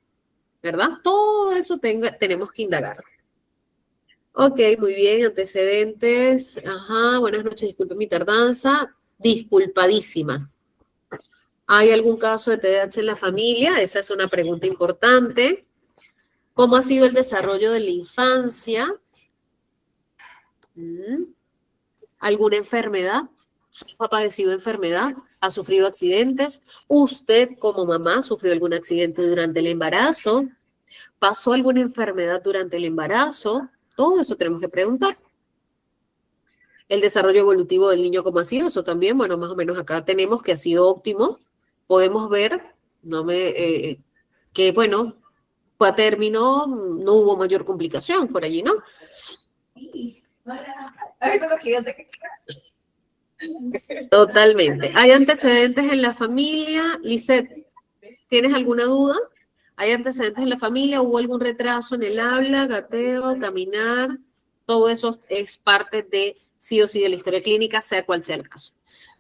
¿Verdad? Todo eso tenemos que indagar. Ok, muy bien, antecedentes. Ajá, buenas noches, disculpe mi tardanza. Disculpadísima. ¿Hay algún caso de TDAH en la familia? Esa es una pregunta importante. ¿Cómo ha sido el desarrollo de la infancia? ¿Alguna enfermedad? ¿Ha padecido enfermedad? ¿Ha sufrido accidentes? ¿Usted como mamá sufrió algún accidente durante el embarazo? ¿Pasó alguna enfermedad durante el embarazo? Todo eso tenemos que preguntar. El desarrollo evolutivo del niño, ¿cómo ha sido? Eso también, bueno, más o menos acá tenemos que ha sido óptimo. Podemos ver, que bueno, fue a término, no hubo mayor complicación por allí, ¿no? Totalmente. ¿Hay antecedentes en la familia? Lisette, ¿tienes alguna duda? ¿Hay antecedentes en la familia? ¿Hubo algún retraso en el habla, gateo, caminar? Todo eso es parte de sí o sí de la historia clínica, sea cual sea el caso.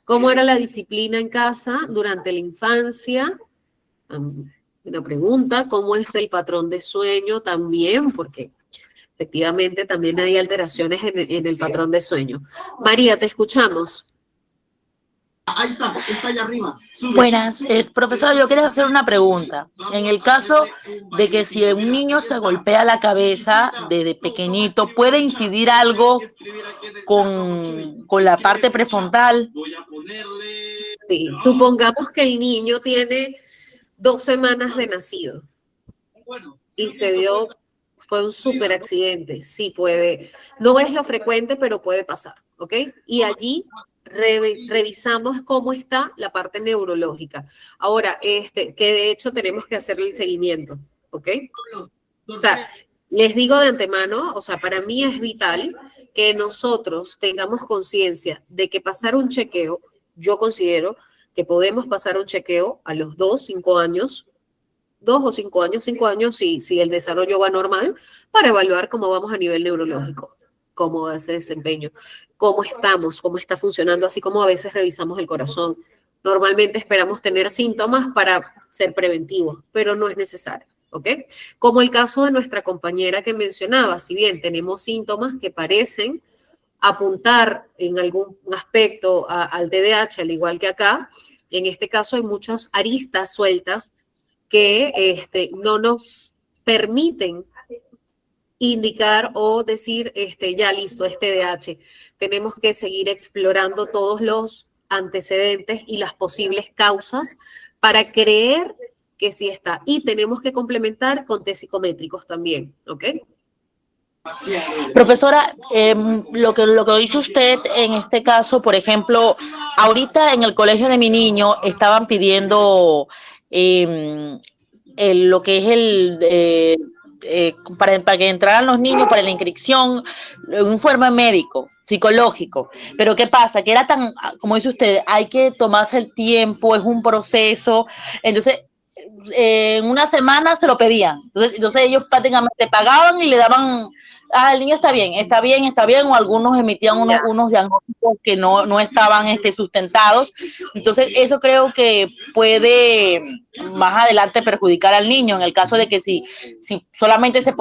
¿Cómo era la disciplina en casa durante la infancia? Una pregunta. ¿Cómo es el patrón de sueño también? Porque efectivamente también hay alteraciones en el patrón de sueño. María, te escuchamos. Ahí está allá arriba. Buenas, profesora, yo quería hacer una pregunta. En el caso de que si un niño se golpea la cabeza desde pequeñito, ¿puede incidir algo con la parte prefrontal? Sí, supongamos que el niño tiene 2 semanas de nacido y fue un súper accidente. Sí puede, no es lo frecuente, pero puede pasar, ¿ok? Y allí revisamos cómo está la parte neurológica. Ahora, que de hecho tenemos que hacerle el seguimiento, ¿ok? O sea, les digo de antemano, o sea, para mí es vital que nosotros tengamos conciencia de que pasar un chequeo, yo considero que podemos pasar un chequeo a los 2, 5 años, 2 o 5 años, 5 años si el desarrollo va normal, para evaluar cómo vamos a nivel neurológico, cómo va ese desempeño, cómo estamos, cómo está funcionando, así como a veces revisamos el corazón. Normalmente esperamos tener síntomas para ser preventivos, pero no es necesario, ¿ok? Como el caso de nuestra compañera que mencionaba, si bien tenemos síntomas que parecen apuntar en algún aspecto al TDAH, al igual que acá, en este caso hay muchas aristas sueltas que no nos permiten indicar o decir, ya listo, es TDAH. Tenemos que seguir explorando todos los antecedentes y las posibles causas para creer que sí está. Y tenemos que complementar con test psicométricos también, ¿ok? Profesora, lo que dice usted en este caso, por ejemplo, ahorita en el colegio de mi niño estaban pidiendo lo que es para que entraran los niños para la inscripción, un informe médico, psicológico. Pero ¿qué pasa? Que era tan, como dice usted, hay que tomarse el tiempo, es un proceso. Entonces, en una semana se lo pedían. Entonces ellos prácticamente pagaban y le daban, el niño está bien, o algunos emitían unos diagnósticos que no estaban sustentados. Entonces eso creo que puede más adelante perjudicar al niño, en el caso de que si solamente se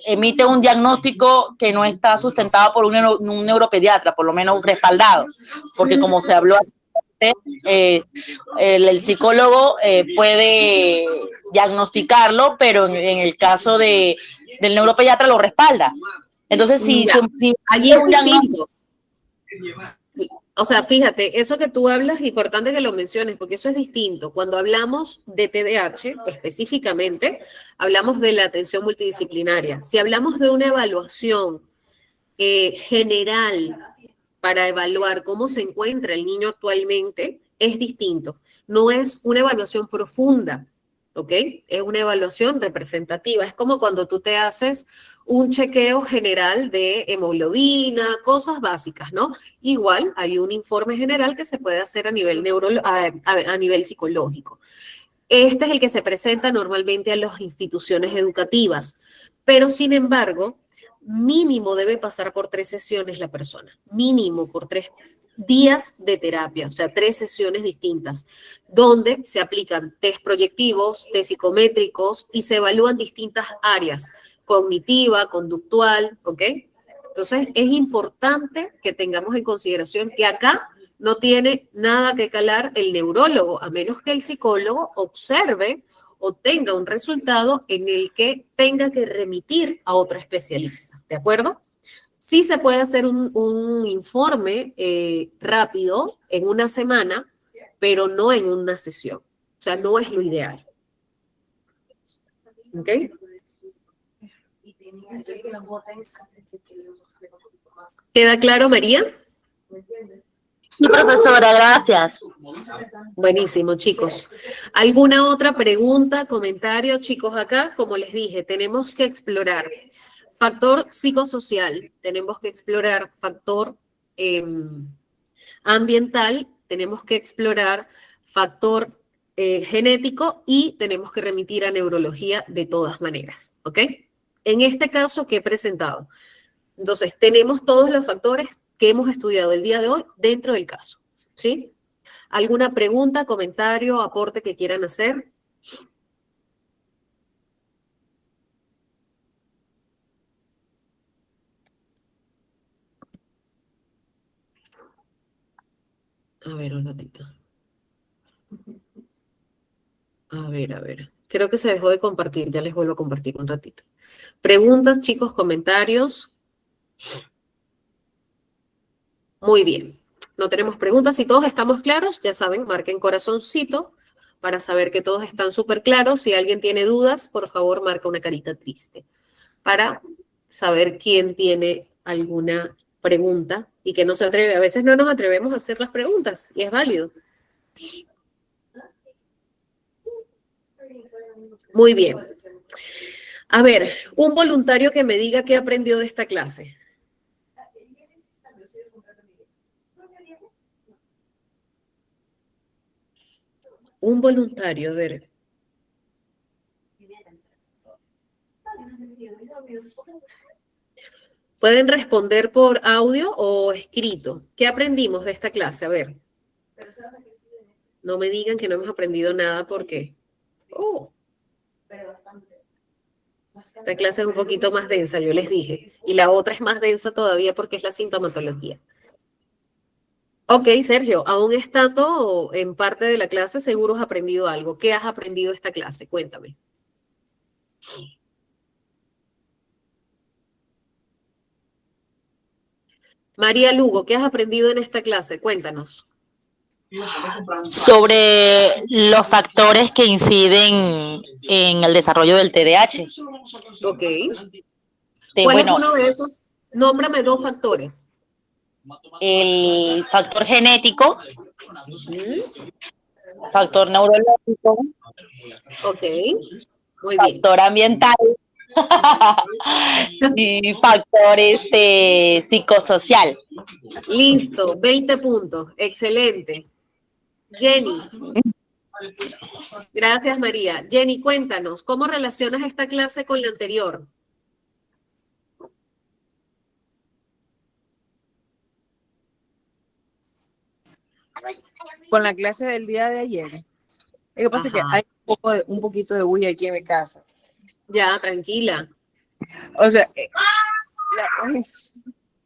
emite un diagnóstico que no está sustentado por un neuropediatra, por lo menos respaldado, porque como se habló el psicólogo puede diagnosticarlo, pero en el caso del neuropediatra lo respalda. Entonces, si allí es un diagnóstico. O sea, fíjate, eso que tú hablas es importante que lo menciones, porque eso es distinto. Cuando hablamos de TDAH, específicamente, hablamos de la atención multidisciplinaria. Si hablamos de una evaluación general para evaluar cómo se encuentra el niño actualmente, es distinto. No es una evaluación profunda, ¿ok? Es una evaluación representativa. Es como cuando tú te haces un chequeo general de hemoglobina, cosas básicas, ¿no? Igual hay un informe general que se puede hacer a nivel, a nivel psicológico. Este es el que se presenta normalmente a las instituciones educativas, pero sin embargo, mínimo debe pasar por 3 sesiones la persona, mínimo por 3 días de terapia, o sea, 3 sesiones distintas, donde se aplican test proyectivos, test psicométricos y se evalúan distintas áreas, cognitiva, conductual, ¿ok? Entonces, es importante que tengamos en consideración que acá no tiene nada que calar el neurólogo, a menos que el psicólogo observe o tenga un resultado en el que tenga que remitir a otro especialista, ¿de acuerdo? Sí se puede hacer un informe rápido en una semana, pero no en una sesión. O sea, no es lo ideal. ¿Ok? ¿Queda claro, María? Sí, profesora, gracias. Buenísimo, chicos. ¿Alguna otra pregunta, comentario, chicos? Acá, como les dije, tenemos que explorar factor psicosocial, tenemos que explorar factor ambiental, tenemos que explorar factor genético y tenemos que remitir a neurología de todas maneras, ¿ok? En este caso que he presentado. Entonces, tenemos todos los factores que hemos estudiado el día de hoy dentro del caso, ¿sí? ¿Alguna pregunta, comentario, aporte que quieran hacer? A ver, un ratito. A ver. Creo que se dejó de compartir. Ya les vuelvo a compartir un ratito. Preguntas, chicos, comentarios. Muy bien. No tenemos preguntas. Si todos estamos claros, ya saben, marquen corazoncito para saber que todos están súper claros. Si alguien tiene dudas, por favor, marca una carita triste para saber quién tiene alguna pregunta y que no se atreve. A veces no nos atrevemos a hacer las preguntas y es válido. Muy bien. A ver, un voluntario que me diga qué aprendió de esta clase. Un voluntario, a ver. Pueden responder por audio o escrito. ¿Qué aprendimos de esta clase? A ver. No me digan que no hemos aprendido nada porque... Oh. Esta clase es un poquito más densa, yo les dije. Y la otra es más densa todavía porque es la sintomatología. Ok, Sergio, aún estando en parte de la clase, seguro has aprendido algo. ¿Qué has aprendido de esta clase? Cuéntame. María Lugo, ¿qué has aprendido en esta clase? Cuéntanos. Sobre los factores que inciden en el desarrollo del TDAH. Ok. ¿Cuál es uno de esos? Nómbrame 2 factores. El factor genético, factor neurológico, Ok, muy bien. factor ambiental y factor psicosocial. Listo, 20 puntos. Excelente. Jenny. Gracias, María. Jenny, cuéntanos, ¿cómo relacionas esta clase con la anterior? Con la clase del día de ayer. Lo que pasa es que hay un poquito de bulla aquí en mi casa. Ya, tranquila. O sea,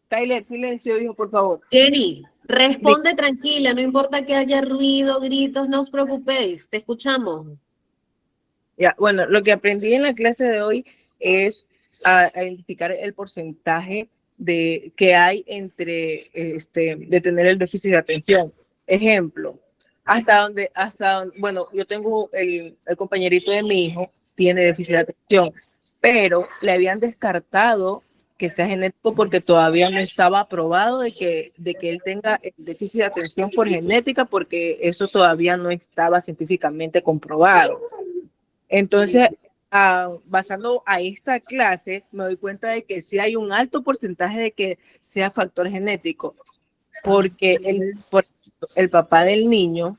Tyler, silencio, dijo, por favor. Jenny, responde tranquila, no importa que haya ruido, gritos, no os preocupéis, te escuchamos. Ya, bueno, lo que aprendí en la clase de hoy es a identificar el porcentaje de que hay entre de tener el déficit de atención. Ejemplo, bueno, yo tengo el compañerito de mi hijo, tiene déficit de atención, pero le habían descartado que sea genético porque todavía no estaba aprobado de que él tenga el déficit de atención por genética, porque eso todavía no estaba científicamente comprobado. Entonces, basando a esta clase, me doy cuenta de que sí hay un alto porcentaje de que sea factor genético, porque el papá del niño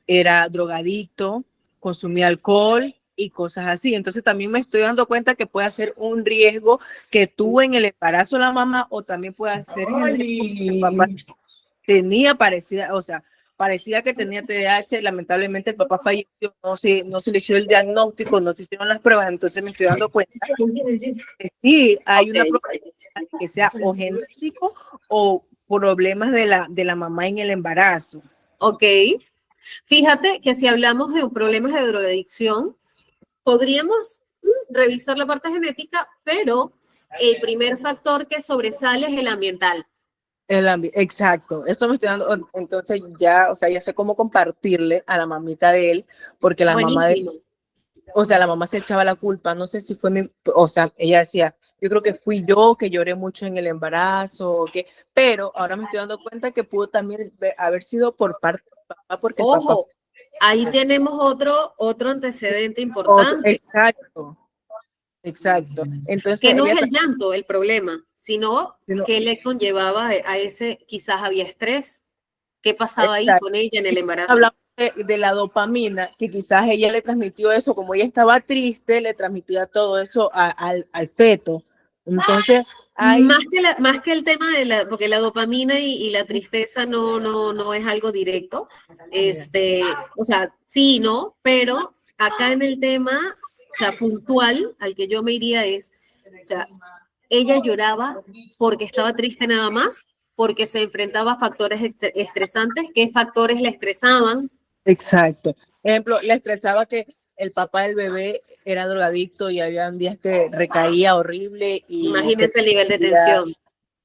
era drogadicto, consumía alcohol y cosas así. Entonces también me estoy dando cuenta que puede ser un riesgo que tuvo en el embarazo la mamá, o también puede ser el papá tenía parecida, o sea, parecía que tenía TDAH, lamentablemente el papá falleció, no se le hizo el diagnóstico, no se hicieron las pruebas, entonces me estoy dando cuenta que sí hay una probabilidad de que sea o genético o problemas de la mamá en el embarazo. Ok. Fíjate que si hablamos de problemas de drogadicción, podríamos revisar la parte genética, pero el primer factor que sobresale es el ambiental. Exacto, eso me estoy dando, entonces ya, o sea, ya sé cómo compartirle a la mamita de él, porque la mamá de Buenísimo. o sea, la mamá se echaba la culpa, no sé si fue o sea, ella decía, yo creo que fui yo que lloré mucho en el embarazo, pero ahora me estoy dando cuenta que pudo también haber sido por parte del papá, porque el papá... Ojo, ahí tenemos otro antecedente importante, Exacto. Entonces, que no es ella el llanto el problema, sino también... que le conllevaba a ese, quizás había estrés. ¿Qué pasaba ahí Exacto. con ella en el embarazo? Hablamos de la dopamina, que quizás ella le transmitió eso, como ella estaba triste, le transmitía todo eso al feto. Entonces, hay... Más que el tema de porque la dopamina y la tristeza no es algo directo. O sea, sí, no, pero acá en el tema, o sea, puntual, al que yo me iría es, o sea, ella lloraba porque estaba triste nada más, porque se enfrentaba a factores estresantes. ¿Qué factores le estresaban? Exacto. Ejemplo, le estresaba que el papá del bebé era drogadicto y había días que recaía horrible y Imagínense el nivel de tensión.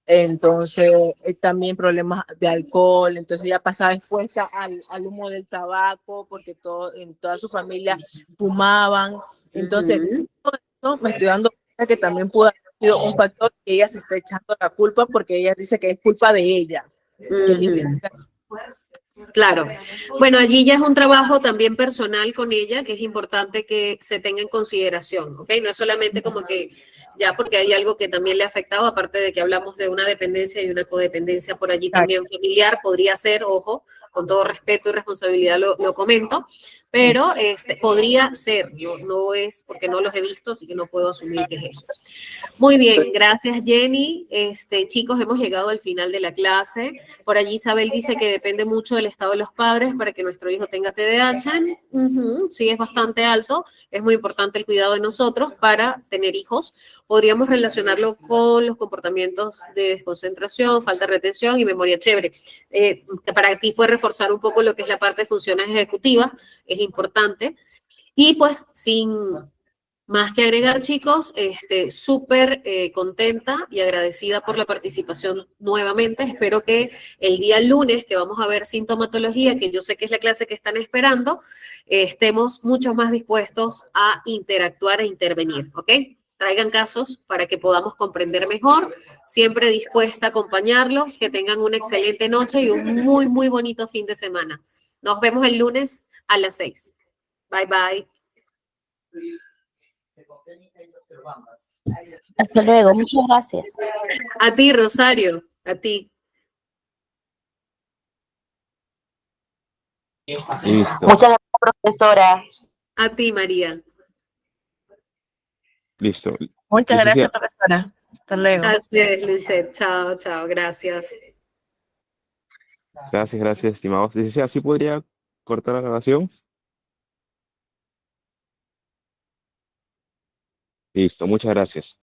entonces también problemas de alcohol, entonces ella pasaba expuesta al humo del tabaco porque en toda su familia fumaban, entonces todo esto me estoy dando cuenta que también pudo haber sido un factor que ella se está echando la culpa porque ella dice que es culpa de ella. Claro. Bueno, allí ya es un trabajo también personal con ella que es importante que se tenga en consideración, ¿ok? No es solamente como que ya porque hay algo que también le ha afectado, aparte de que hablamos de una dependencia y una codependencia por allí también familiar, podría ser, ojo, con todo respeto y responsabilidad lo comento, pero podría ser, no es porque no los he visto, así que no puedo asumir que es eso. Muy bien, gracias Jenny. Chicos, hemos llegado al final de la clase. Por allí Isabel dice que depende mucho del estado de los padres para que nuestro hijo tenga TDAH. Sí, es bastante alto. Es muy importante el cuidado de nosotros para tener hijos. Podríamos relacionarlo con los comportamientos de desconcentración, falta de retención y memoria chévere. Para ti fue reforzar un poco lo que es la parte de funciones ejecutivas. Es importante. Y pues sin más que agregar, chicos, súper contenta y agradecida por la participación nuevamente. Espero que el día lunes, que vamos a ver sintomatología, que yo sé que es la clase que están esperando, estemos mucho más dispuestos a interactuar e intervenir, ¿ok? Traigan casos para que podamos comprender mejor. Siempre dispuesta a acompañarlos. Que tengan una excelente noche y un muy, muy bonito fin de semana. Nos vemos el lunes a las 6. Bye, bye. Hasta luego, muchas gracias. A ti, Rosario, a ti. Listo, Muchas gracias, profesora. A ti, María. listo. Muchas gracias, Licenciada, profesora. Hasta luego. A ustedes, Lizeth. Chao, chao. Gracias. gracias, estimados. Licenciada, ¿sí podría cortar la grabación? Listo, muchas gracias.